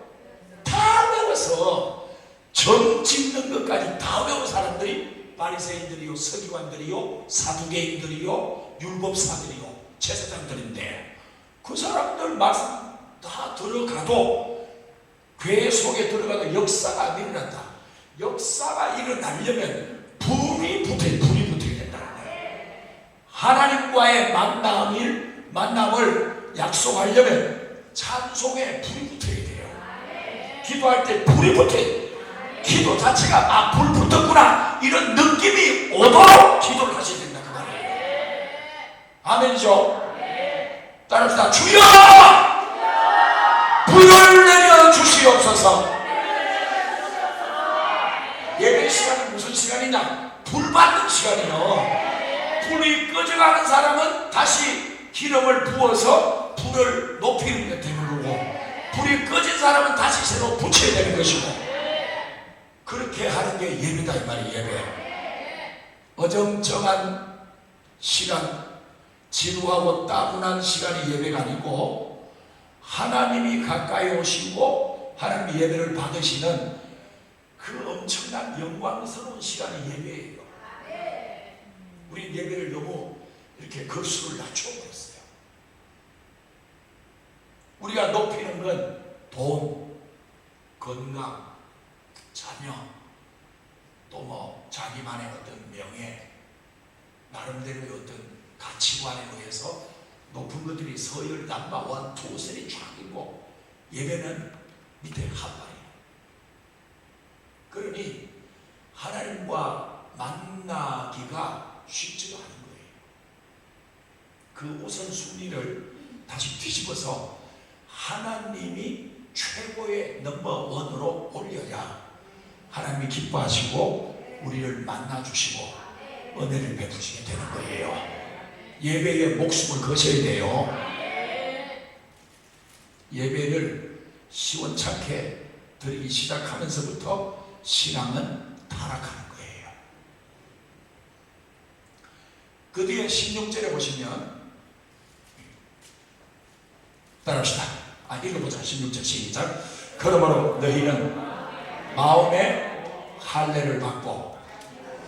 다 외워서 점 찍는 것까지 다 외운 사람들이 바리새인들이요, 서기관들이요, 사두개인들이요, 율법사들이요, 제사장들인데 그 사람들 말씀 다 들어가도 궤 속에 들어가도 역사가 안 일어난다. 역사가 일어나려면 불이 붙어야 된다는 거예요. 하나님과의 만남을 약속하려면 찬송에 불이 붙어야 돼요. 기도할 때 불이 붙어야 돼요. 기도 자체가 불 붙었구나 이런 느낌이 오도록 기도를 하셔야 된다 그 말이에요. 아멘이죠? 따라합시다. 주여! 불을 내려 주시옵소서. 예배 시간은 무슨 시간이냐? 불 받는 시간이요. 불이 꺼져가는 사람은 다시 기름을 부어서 불을 높이는 게 되는 거고, 불이 꺼진 사람은 다시 새로 붙여야 되는 것이고, 그렇게 하는 게 예배다 이 말이에요. 예배. 어정쩡한 시간, 지루하고 따분한 시간이 예배가 아니고 하나님이 가까이 오시고 하나님이 예배를 받으시는 그 엄청난 영광스러운 시간이 예배예요. 우리 예배를 너무 이렇게 거수를 낮춰버렸어요. 우리가 높이는 건 돈, 건강, 자녀, 또 뭐 자기만의 어떤 명예, 나름대로의 어떤 가치관에 의해서 높은 것들이 서열, 남바, 원, 투, 쓰리 쫙 있고 예배는 밑에 한발이에요. 그러니 하나님과 만나기가 쉽지가 않은 거예요. 그 우선순위를 다시 뒤집어서 하나님이 최고의 넘버원으로 올려야 하나님이 기뻐하시고 우리를 만나주시고 은혜를 베푸시게 되는 거예요. 예배에 목숨을 거셔야 돼요. 예배를 시원찮게 드리기 시작하면서부터 신앙은 타락하는 거예요. 그 뒤에 16절에 보시면 따라합시다. 읽어보자. 16절 시작. 그러므로 너희는 마음에 할례를 받고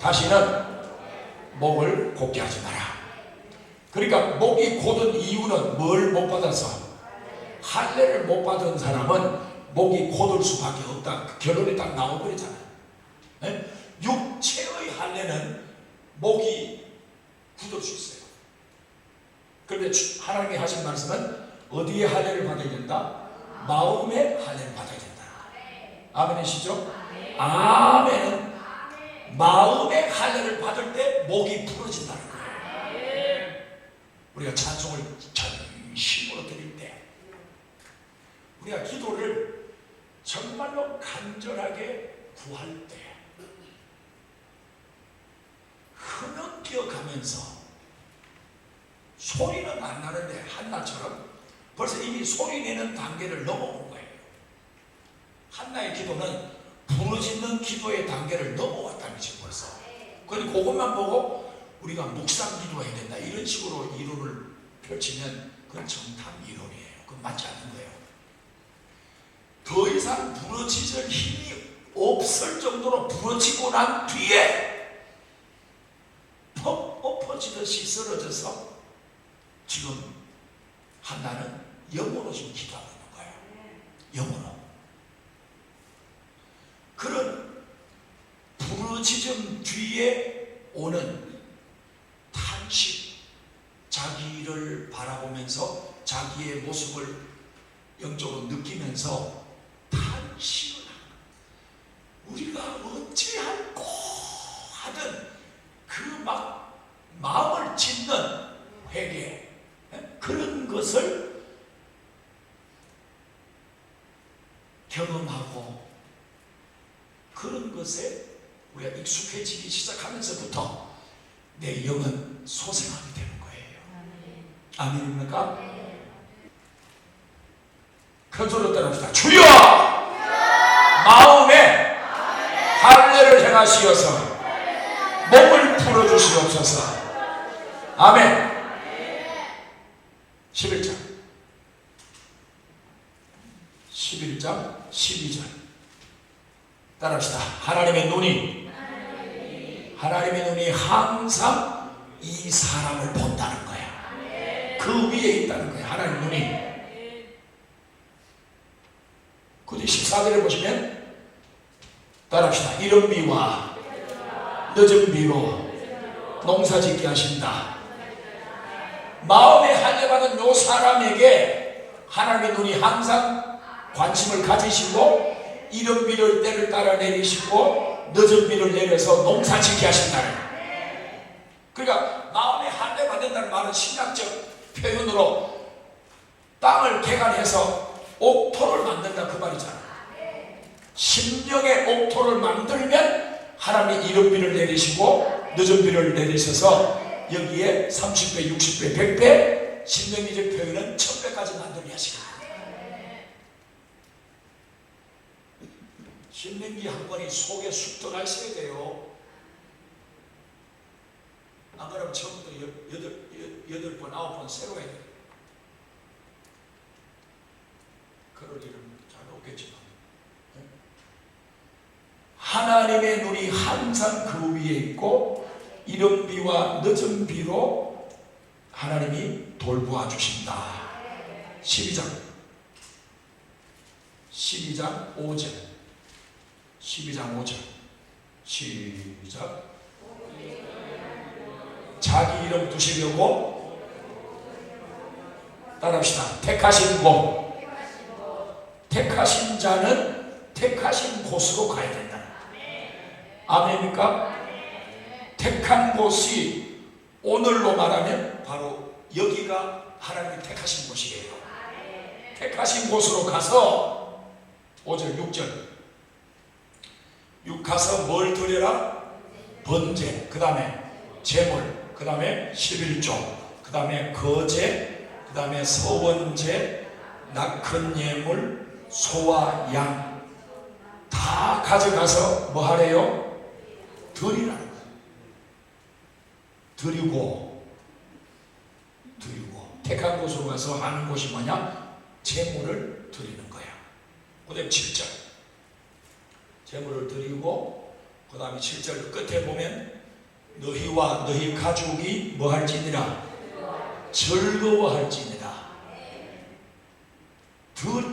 다시는 목을 곧게 하지 마라. 그러니까 목이 곧은 이유는 뭘 못 받아서? 할례를 못 받은 사람은 목이 곧을 수밖에 없다. 그 결론이 딱 나와버리잖아요. 네? 육체의 할례는 목이 굳을 수 있어요. 그런데 하나님이 하신 말씀은 어디에 할례를 받아야 된다? 마음의 할례를 받아야 된다. 아멘이시죠? 아멘은 마음의 할례를 받을 때 목이 부러진다는 거예요. 우리가 찬송을 전심으로 드릴 때, 우리가 기도를 정말로 간절하게 구할 때 흐느껴 가면서 소리는 안 나는데 한나처럼 벌써 이미 소리 내는 단계를 넘어온 거예요. 한나의 기도는 부르짖는 기도의 단계를 넘어왔다는 거죠 벌써. 그런데 그것만 보고 우리가 묵상 기도해야 된다 이런 식으로 이론을 펼치면 그건 정탐 이론이에요. 그건 맞지 않는 거예요. 더 이상 부르짖을 힘이 없을 정도로 부르짖고 난 뒤에 퍽 엎어지듯이 쓰러져서 지금 한나는 영으로 지금 기도하고 있는 거예요. 영으로. 그런 부르짖음 뒤에 오는 탄식, 자기를 바라보면서 자기의 모습을 영적으로 느끼면서 탄식을 하는 거예요. 우리가 어찌할꼬 하든 그 막 마음을 찢는 회개, 그런 것을 경험하고 그런 것에 우리가 익숙해지기 시작하면서부터 내 영은 소생하게 되는 거예요. 아멘입니까? 큰 소리로 따라합시다. 주여! 마음에 할례를 행하시어서 몸을 풀어주시옵소서. 아멘. 11장 12절 따라합시다. 하나님의 눈이 항상 이 사람을 본다는 거야. 그 위에 있다는 거야. 하나님 눈이. 그 뒤 14절에 보시면 따라합시다. 이른 비와 늦은 비로 농사짓게 하신다. 마음에 할례받은 요 사람에게 하나님의 눈이 항상 관심을 가지시고 이른 비를 때를 따라 내리시고 늦은 비를 내려서 농사짓게 하신다는. 그러니까 마음에 할례받는다는 말은 신학적 표현으로 땅을 개간해서 옥토를 만든다 그 말이잖아. 심령의 옥토를 만들면 하나님이 이른 비를 내리시고 늦은 비를 내리셔서 여기에 30배, 60배, 100배 신명기적 표현은 1000배까지 만들게 하시고. 신명기 한 권이 속에 쑥 들어가 있어야 돼요. 안 그러면 처음부터 8번, 9번 새로 해야 돼요. 그럴 일은 잘 없겠지만 하나님의 눈이 항상 그 위에 있고 이른 비와 늦은 비로 하나님이 돌보아 주신다. 12장 5절 12장 5절 시작. 자기 이름 두시려고 따라합시다. 택하신 곳, 택하신 자는 택하신 곳으로 가야 된다. 아멘입니까? 택한 곳이 오늘로 말하면 바로 여기가 하나님이 택하신 곳이에요. 택하신 곳으로 가서 5절 6절 6 가서 뭘 드려라? 번제, 그 다음에 제물, 그 다음에 11조, 그 다음에 거제, 그 다음에 서원제, 낙헌 예물, 소와 양 다 가져가서 뭐 하래요? 드리라는 거예요. 드리고 택한 곳으로 가서 하는 곳이 뭐냐? 제물을 드리는 거야. 그 다음에 7절 제물을 드리고 그 다음에 7절 끝에 보면 너희와 너희 가족이 뭐 할지니라? 즐거워할지니라.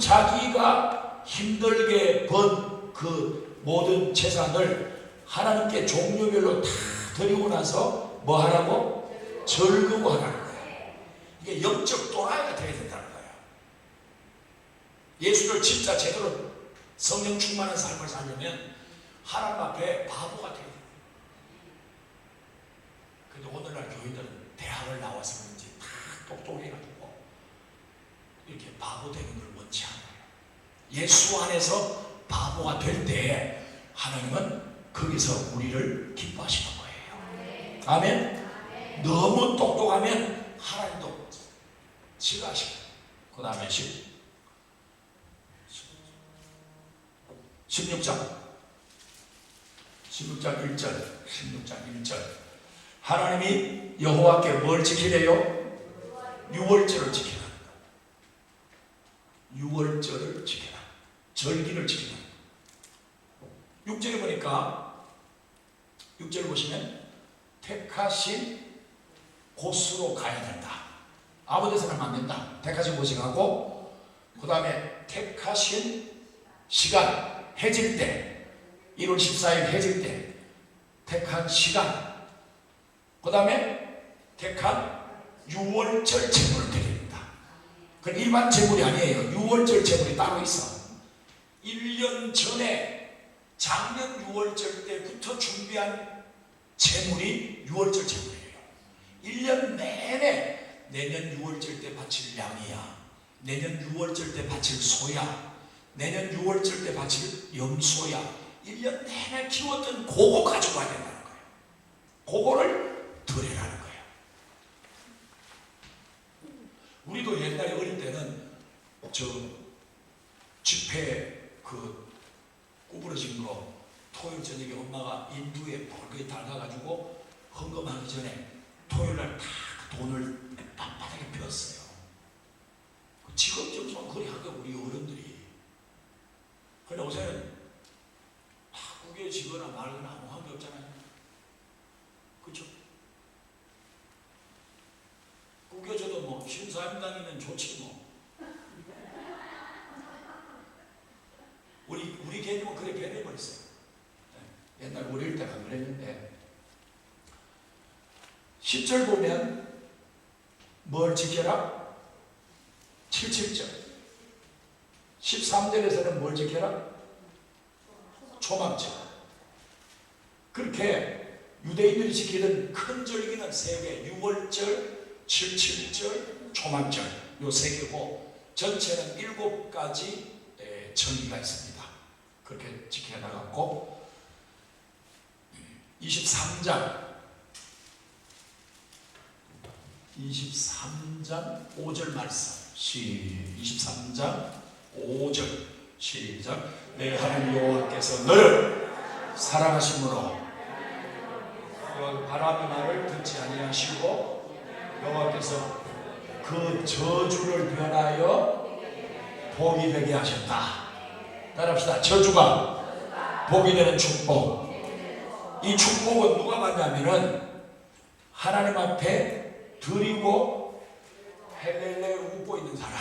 자기가 힘들게 번 그 모든 재산을 하나님께 종류별로 다 드리고 나서 뭐 하라고? 절거하라는 거예요. 이게 영적 도라이가 되어야 된다는 거예요. 예수를 진짜 제대로 성령 충만한 삶을 살려면 하나님 앞에 바보가 돼야 돼요. 근데 오늘날 교인들은 대학을 나와서 그런지 다 똑똑해가지고 이렇게 바보 되는 걸 원치 않아요. 예수 안에서 바보가 될 때 하나님은 거기서 우리를 기뻐하시는 거예요. 아멘. 너무 똑똑하면 하나님도 싫어하시고. 그 다음에 16장 1절 하나님이 여호와께 뭘 지키래요? 유월절을 지키라. 유월절을 지키라. 절기를 지키라. 6절에 보니까 6절 보시면 택하신 곳으로 가야 된다. 아무 데서나 하면 안 된다. 택하신 곳에 가고, 그 다음에 택하신 시간, 해질 때, 1월 14일 해질 때 택한 시간, 그 다음에 택한 유월절 제물을 드립니다. 그건 일반 제물이 아니에요. 유월절 제물이 따로 있어. 1년 전에 작년 6월절 때부터 준비한 제물이 6월절 제물이에요. 1년 내내 내년 6월절 때 바칠 양이야, 내년 6월절 때 바칠 소야, 내년 6월절 때 바칠 염소야, 1년 내내 키웠던 그거 가져가야 된다는 거예요. 그거를 드리라는 거예요. 우리도 옛날에 어릴 때는 저 집회 구부러진 거 토요일 저녁에 엄마가 인두에 벌겋게 달가가지고 헌금하기 전에 토요일날 다 돈을 바닥에 폈어요. 지금쯤 그리 하고 우리 어른들이. 근데 요새는 다 구겨지거나 말거나 아무 관계 없잖아요. 그렇죠? 구겨져도 뭐 신사임당이면 좋지 뭐. 우리 개념은 그래 변해버렸어요. 옛날 어릴 때가 그랬는데 10절 보면 뭘 지켜라? 77절 13절에서는 뭘 지켜라? 초막절. 그렇게 유대인들이 지키던 큰 절기는 3개, 6월절, 77절, 초막절 요 3개고 전체는 7가지 절기가 있습니다. 그렇게 지켜나갔고 23장 5절 말씀 23장 5절 시작. 내 하나님 여호와께서 너를 사랑하심으로 바람의 말을 듣지 아니하시고 여호와께서 그 저주를 변하여 복이 되게 하셨다. 따라합시다. 저주가 복이 되는 축복. 이 축복은 누가 받냐면은 하나님 앞에 드리고 헬렐레 웃고 있는 사람.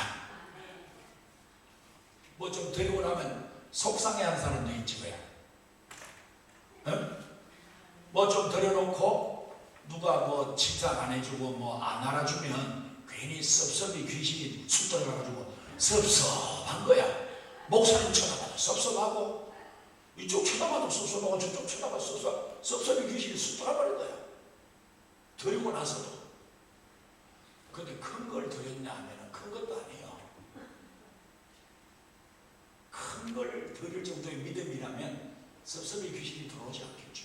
뭐 좀 드리고 나면 속상해하는 사람도 있지 뭐야. 뭐 좀 드려놓고 누가 뭐 칭찬 안 해주고 뭐 안 알아주면 괜히 섭섭이 귀신이 쑥 들어가가지고 섭섭한 거야. 목사님 쳐다봐도 섭섭하고 이쪽 쳐다봐도 섭섭하고 저쪽 쳐다봐도 섭섭이 귀신이 쑥 들어가버린 거야. 드리고 나서도. 근데 큰 걸 드렸냐 하면 큰 것도 아니에요. 큰 걸 드릴 정도의 믿음이라면 섭섭이 귀신이 들어오지 않겠죠.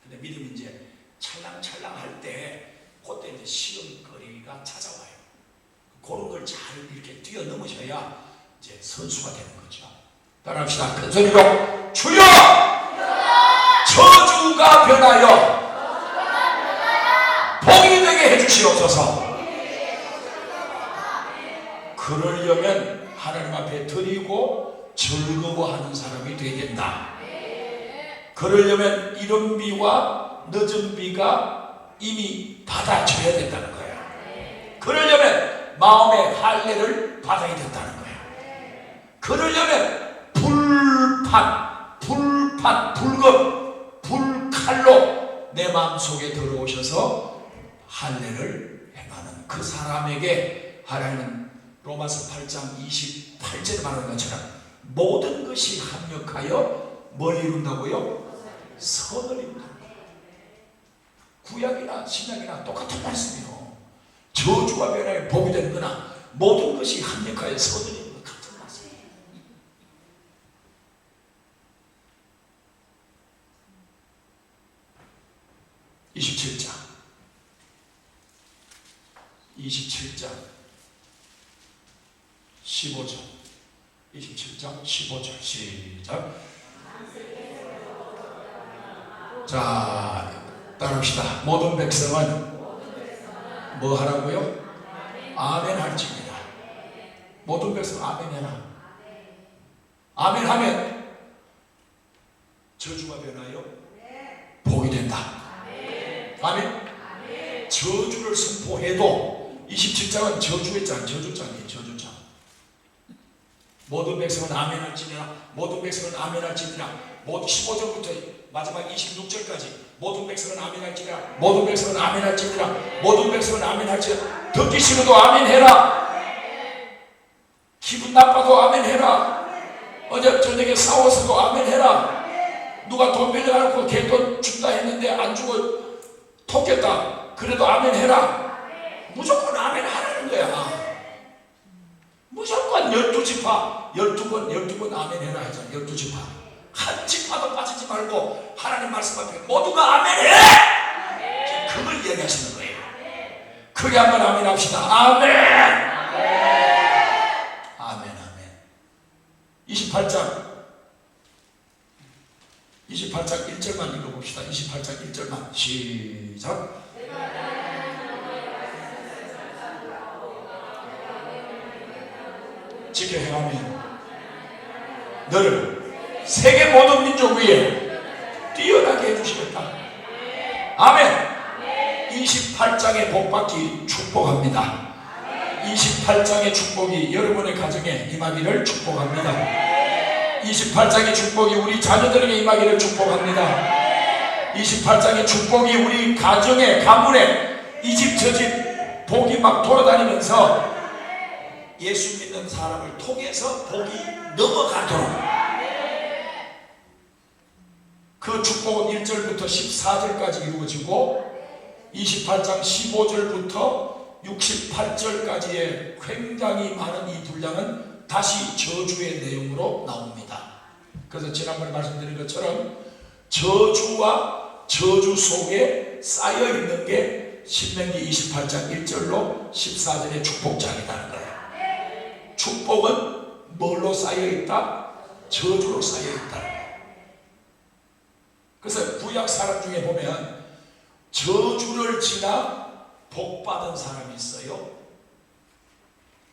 근데 믿음이 이제 찰랑찰랑 할 때 그때 이제 시험거리가 찾아와요. 그런 걸 잘 이렇게 뛰어넘으셔야 이제 선수가 되는 거죠. 따라합시다. 큰 소리로 주여! 저주가 변하여 복이 되게 해주시옵소서. 그러려면 하나님 앞에 드리고 즐거워하는 사람이 되어야 된다. 그러려면 이른 비와 늦은 비가 이미 받아줘야 된다는 거예요. 그러려면 마음의 할례를 받아야 된다는 거예요. 그러려면 불금, 불칼로 내 마음속에 들어오셔서 할례를 행하는 그 사람에게 하나님은 로마서 8장 28절에 말하는 것처럼 모든 것이 합력하여 뭘 이룬다고요? 선을 이룬다. 구약이나 신약이나 똑같은 말씀이요. 저주와 변화에 복이 되는 거나 모든 것이 합력하여 선을 이루는 것 같은 말씀이에요. 27장 15절 27장 15절 시작. 자, 따라합시다. 모든 백성은 뭐 하라고요? 아멘 할지니라. 모든 백성 아멘 해라. 아멘 하면 저주가 변하여 복이 된다. 아멘. 저주를 선포해도 27장은 저주했잖아요. 저주장이에요. 저주장. 모든 백성은 아멘 할지니라. 모든 백성은 아멘 할지니라. 15절부터 마지막 26절까지 모든 백성은 아멘 할지니라. 모든 백성은 아멘 할지니라. 모든 백성은 아멘 할지니라. 듣기 싫어도 아멘 해라. 기분 나빠도 아멘 해라. 어제 저녁에 싸워서도 아멘 해라. 누가 돈 빌려가지고 개돈 준다 했는데 안 주고 토꼈다. 그래도 아멘 해라. 무조건 아멘 하라는 거야. 무조건 12지파 12번 아멘 해라 하잖아. 12지파 한 지파도 빠지지 말고 하나님 말씀 앞에 모두가 아멘 해. 그걸 얘기하시는 거예요. 크게 한번 아멘 합시다. 아멘. 아멘. 28장 1절만 읽어봅시다. 28장 1절만 시작. 지켜 행하며 너를 세계 모든 민족 위에 뛰어나게 해주시겠다. 아멘. 28장의 복받기 축복합니다. 28장의 축복이 여러분의 가정에 임하기를 축복합니다. 28장의 축복이 우리 자녀들에게 임하기를 축복합니다. 28장의 축복이 우리 가정에 가문에 이 집 저 집 복이 막 돌아다니면서 예수 믿는 사람을 통해서 복이 넘어가도록 그 축복은 1절부터 14절까지 이루어지고 28장 15절부터 68절까지의 굉장히 많은 이 분량은 다시 저주의 내용으로 나옵니다. 그래서 지난번에 말씀드린 것처럼 저주와 저주 속에 쌓여 있는 게 신명기 28장 1절로 14절의 축복장이라는 거예요. 축복은 뭘로 쌓여 있다? 저주로 쌓여 있다. 그래서 구약 사람 중에 보면 저주를 지나 복 받은 사람이 있어요.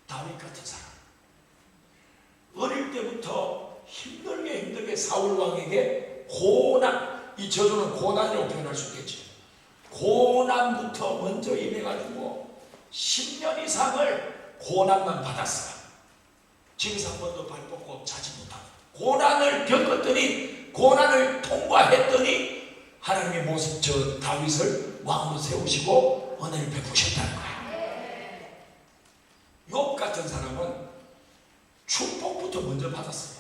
다윗 같은 사람. 어릴 때부터 힘들게 사울 왕에게 고난, 이 저주는 고난이라고 표현할 수 있겠지. 고난부터 먼저 임해가지고 10년 이상을 고난만 받았어요. 집에서 한 번도 발 뻗고 자지 못하고 고난을 겪었더니, 고난을 통과했더니 하나님의 모습 저 다윗을 왕으로 세우시고 은혜를 베푸셨다는 거예요. 욥 같은 사람은 축복부터 먼저 받았어요.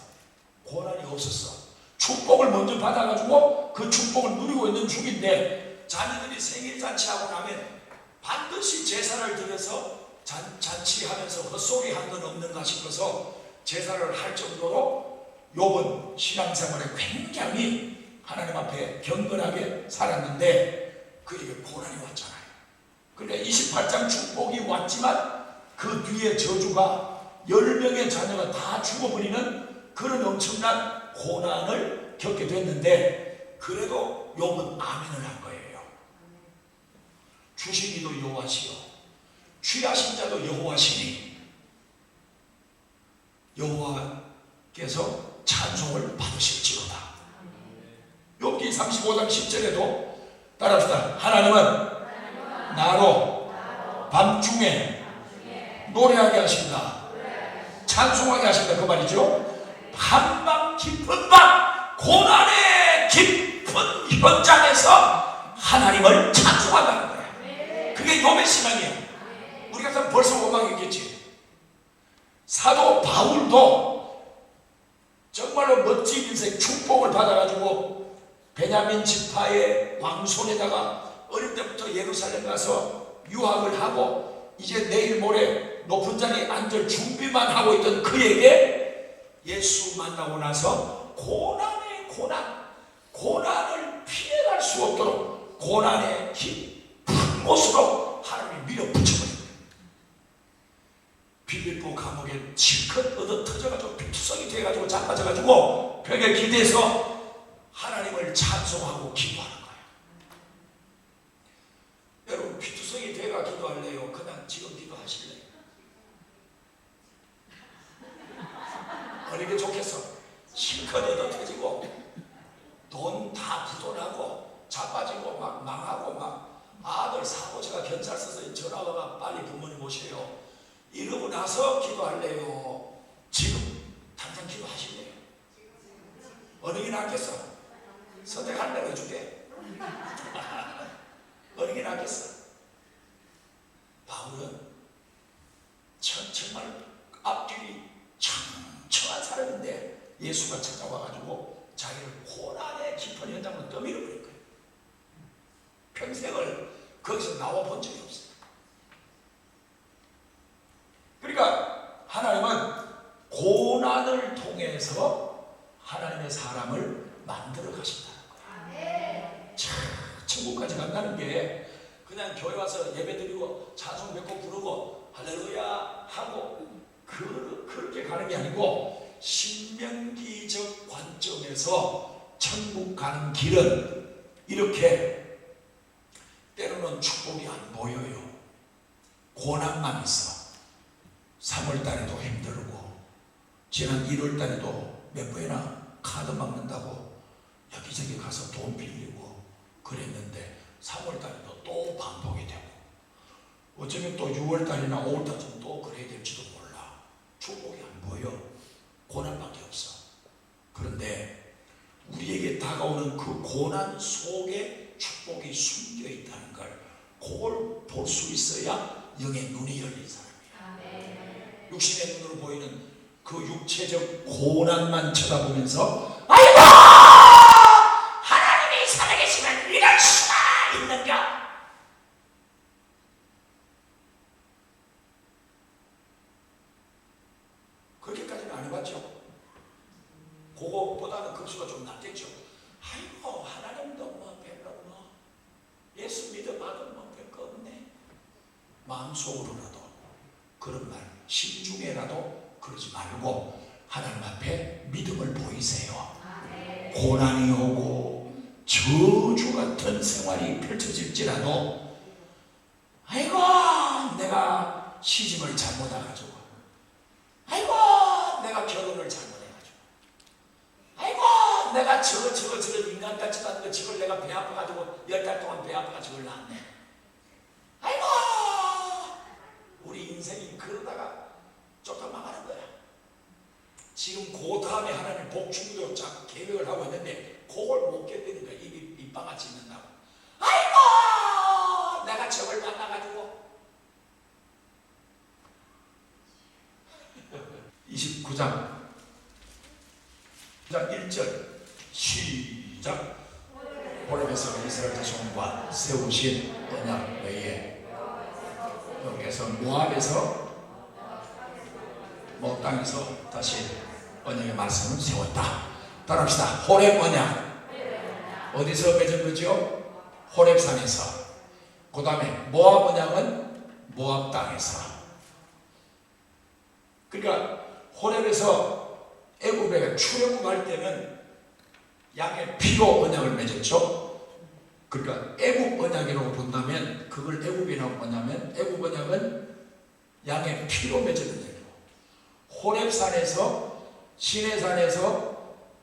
고난이 없었어. 축복을 먼저 받아가지고 그 축복을 누리고 있는 중인데, 자녀들이 생일잔치하고 나면 반드시 제사를 드려서 잔치하면서 헛소리 한 건 없는가 싶어서 제사를 할 정도로 욥은 신앙생활에 굉장히 하나님 앞에 경건하게 살았는데 그에게 고난이 왔잖아요. 그러니까 28장 축복이 왔지만 그 뒤에 저주가 10명의 자녀가 다 죽어버리는 그런 엄청난 고난을 겪게 됐는데, 그래도 욥은 아멘을 한 거예요. 주신 이도 여호와시요 취하신 자도 여호와시니 여호와께서 찬송을 받으실지로다. 욥기 35장 10절에도 따라합시다. 하나님은 나로 밤중에 노래하게 하신다. 찬송하게 하신다 그 말이죠. 한밤 깊은 밤 고난의 깊은 현장에서 하나님을 찬송한다는 거야. 그게 욥의 신앙이에요. 우리 같으면 벌써 원망했겠지. 사도 바울도 정말로 멋진 인생 축복을 받아가지고 베냐민 지파의 왕손에다가 어릴 때부터 예루살렘 가서 유학을 하고 이제 내일 모레 높은 자리에 앉을 준비만 하고 있던 그에게 예수 만나고 나서 고난을 피해갈 수 없도록 고난의 깊은 곳으로 하나님이 밀어붙여버린 거예요. 빌립보 감옥에 실컷 얻어 터져가지고 피투성이 돼가지고 자빠져가지고 벽에 기대서 하나님을 찬송하고 기도하는 거예요. 여러분 피투성이 돼가 기도할래요? 그냥 지금 기도하실래요? 어느 게 좋겠어? 실컷 얻어 터지고 돈 다 부도나고 자빠지고 막 망하고 막 아들 사고제가 경찰 써서 전화가 빨리 부모님 오세요. 이러고 나서 기도할래요? 지금 당장 기도하실래요? 어느 게 낫겠어? 선택할래요 해줄게. 어느 게 낫겠어? 바울은 정말 앞길이 청청한 사람인데 예수가 찾아와가지고 자기를 고난의 깊은 현장으로 떠밀어버린 거예요. 평생을 거기서 나와 본 적이 없어요. 그러니까 하나님은 고난을 통해서 하나님의 사람을 만들어 가신다는 거예요. 참, 천국까지 간다는 게 그냥 교회 와서 예배 드리고 찬송 뵙고 부르고 할렐루야 하고 그렇게 가는 게 아니고 신명기적 관점에서 천국 가는 길은 이렇게 때로는 축복이 안 보여요. 고난만 있어. 3월달에도 힘들고 지난 1월달에도 몇 번이나 카드 막는다고 여기저기 가서 돈 빌리고 그랬는데 3월달에도 또 반복이 되고 어쩌면 또 6월달이나 5월달쯤 또 그래야 될지도 몰라. 축복이 안 보여. 고난밖에 없어. 그런데 우리에게 다가오는 그 고난 속에 축복이 숨겨 있다는 걸 그걸 볼 수 있어야 영의 눈이 열린 사람이야. 육신의 눈으로 보이는 그 육체적 고난만 쳐다보면서 아이고 하나님이 살아계시면 이럴 수가 있는가? 그렇게까지는 안 해봤죠. 그거보다는 급수가 좀 낮겠죠. 아이고 하나님도 뭐 별로 뭐 예수 믿어봐도 뭐 별거 없네. 마음속으로라도 그런 말 심중에라도 그러지 말고 하나님 앞에 믿음을 보이세요. 고난이 오고 저주 같은 생활이 펼쳐질지라도 아이고 내가 시집을 잘못해가지고 아이고 내가 결혼을 잘못해가지고 아이고 내가 저런 인간 같지도 않은 거 저걸 내가 배 아파가지고 10달 동안 배 아파가 저걸 낳았네. 아이고 우리 인생이 그러다가 쫓아 망하는 거야. 지금 그 다음에 하나님 복 주기로 자꾸 계획을 하고 있는데 그걸 못 견디니까 입이 밑방아치 있는다고. 아이고 내가 저걸 만나가지고 29장 1절 시작. 호렙에서 이스라엘 자손과 세우신 언약 외에 여기에서 모압에서 땅에서 다시 언약의 말씀을 세웠다. 따라합시다. 호렙 언약 어디서 맺은 거죠? 호렙산에서. 그 다음에 모압 언약은 모압 땅에서. 그러니까 호렙에서 애굽에 출애굽할 때는 양의 피로 언약을 맺었죠. 그러니까 애굽 언약이라고 본다면 그걸 애굽이라고 본다면 애굽 언약은 양의 피로 맺은 언약이고 호렙산에서 시내산에서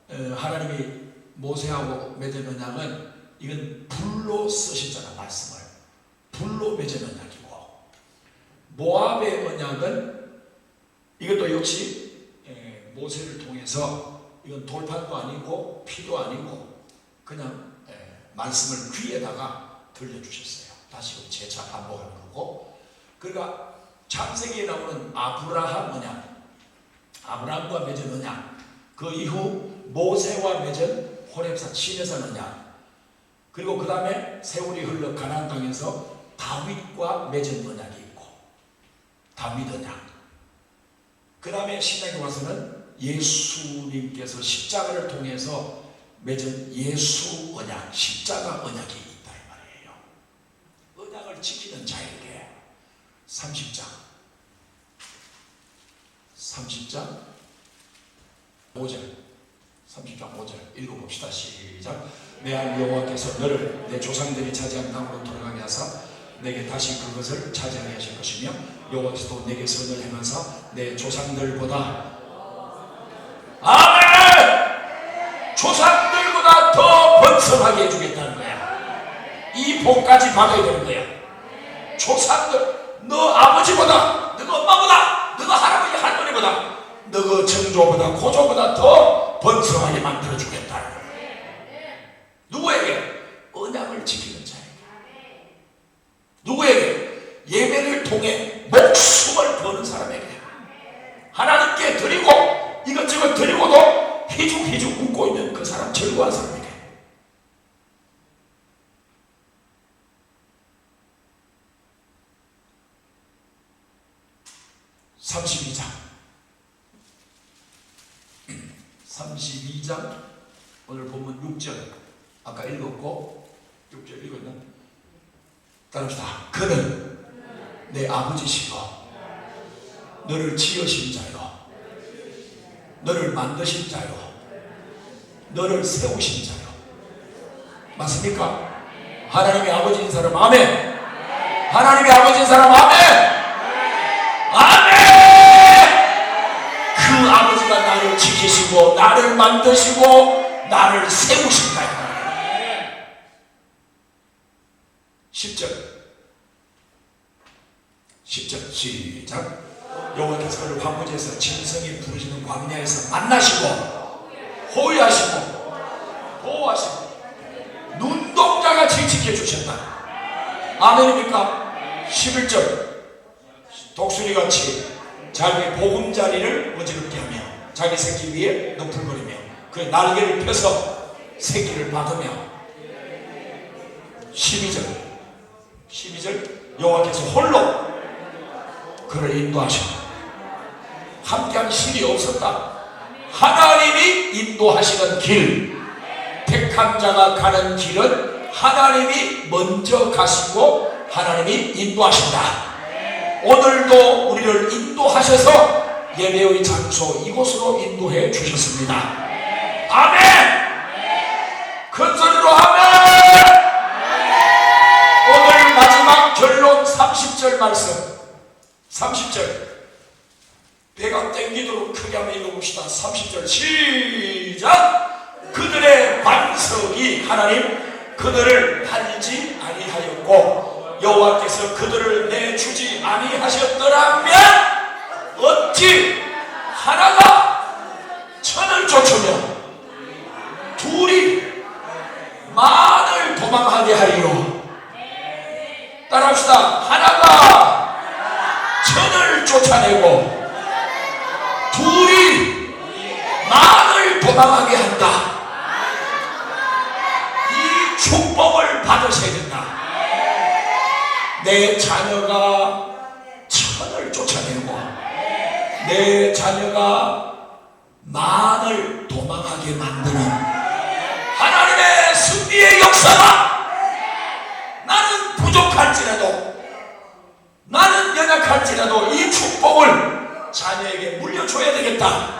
하나님이 모세하고 맺은 언약은 이건 불로 쓰시잖아. 말씀을 불로 맺은 언약이고 모압의 언약은 이것도 역시 모세를 통해서 이건 돌판도 아니고 피도 아니고 그냥 말씀을 귀에다가 들려주셨어요. 다시 재차 반복하는 거고. 그러니까 창세기에 나오는 아브라함 언약, 아브라함과 맺은 언약, 그 이후 모세와 맺은 호렙산 시내산 언약, 그리고 그 다음에 세월이 흘러 가나안 땅에서 다윗과 맺은 언약이 있고 다윗 언약, 그 다음에 신약에 와서는 예수님께서 십자가를 통해서 맺은 예수 언약, 십자가 언약이 있다 이 말이에요. 언약을 지키는 자에게 30장 5절 30장 5절 읽어봅시다. 시작. 내 하나님 여호와께서 너를 내 조상들이 차지한 땅으로 돌아가게 하사 내게 다시 그것을 차지하게 하실 것이며 여호와께서도 내게 선을 행하사 내 조상들보다 아멘! 조상들보다 더 번성하게 해주겠다는 거야. 이 복까지 받아야 되는 거야. 조상들, 너 아버지보다, 너 엄마보다, 너 할아버지 할머니보다, 너 정조보다 고조보다 더 번성하게 만들어주겠다는 거야. 누구에게? 언약을 지키는 자에게. 누구에게? 예배를 통해 목숨을 버는 사람에게. 하나님께 드리고 이것저것 드리고도 희죽희죽 웃고 있는 그 사람, 즐거운 사람에게. (32장) 오늘 본문 6절 아까 읽었고 6절 읽었나? 따라합시다. 그는 내 아버지시고 너를 지으신 자요 너를 만드신 자요 너를 세우신 자요. 맞습니까? 하나님의 아버지인 사람 아멘. 하나님의 아버지인 사람 아멘. 그 아버지가 나를 지키시고 나를 만드시고 나를 세우신다. 10절 시작. 여호와께서 그를 광야에서 짐승이 부르시는 광야에서 만나시고 호위하시고 보호하시고 눈동자같이 지켜주셨다. 아멘입니까? 11절 독수리같이 자기 보금자리를 어지럽게 하며 자기 새끼 위에 너풀거리며 그의 날개를 펴서 새끼를 받으며 12절 여호와께서 홀로 그를 인도하시고 함께한 신이 없었다. 하나님이 인도하시는 길, 택한 자가 가는 길은 하나님이 먼저 가시고 하나님이 인도하신다. 오늘도 우리를 인도하셔서 예배의 장소 이곳으로 인도해 주셨습니다. 아멘! 큰 소리로 아멘! 오늘 마지막 결론 30절 말씀. 30절 배가 땡기도록 크게 한번 읽어봅시다. 30절 시작. 그들의 반석이 하나님 그들을 팔지 아니하였고 여호와께서 그들을 내주지 아니하셨더라면 어찌 하나가 천을 쫓으며 둘이 만을 도망하게 하리요. 따라합시다. 하나가 천을 쫓아내고 둘이 만을 도망하게 한다. 이 축복을 받으셔야 된다. 내 자녀가 천을 쫓아내고 내 자녀가 만을 도망하게 만드는 하나님의 승리의 역사가 나는 부족할지라도 나는 연약할지라도 이 축복을 자녀에게 물려줘야 되겠다.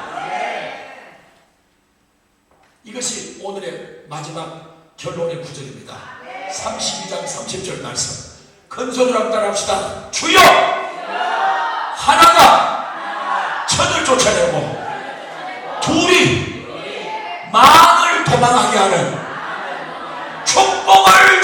이것이 오늘의 마지막 결론의 구절입니다. 32장 30절 말씀 큰 소리로 한번 따라합시다. 주여 하나가 천을 쫓아내고 둘이 만을 도망하게 하는 축복을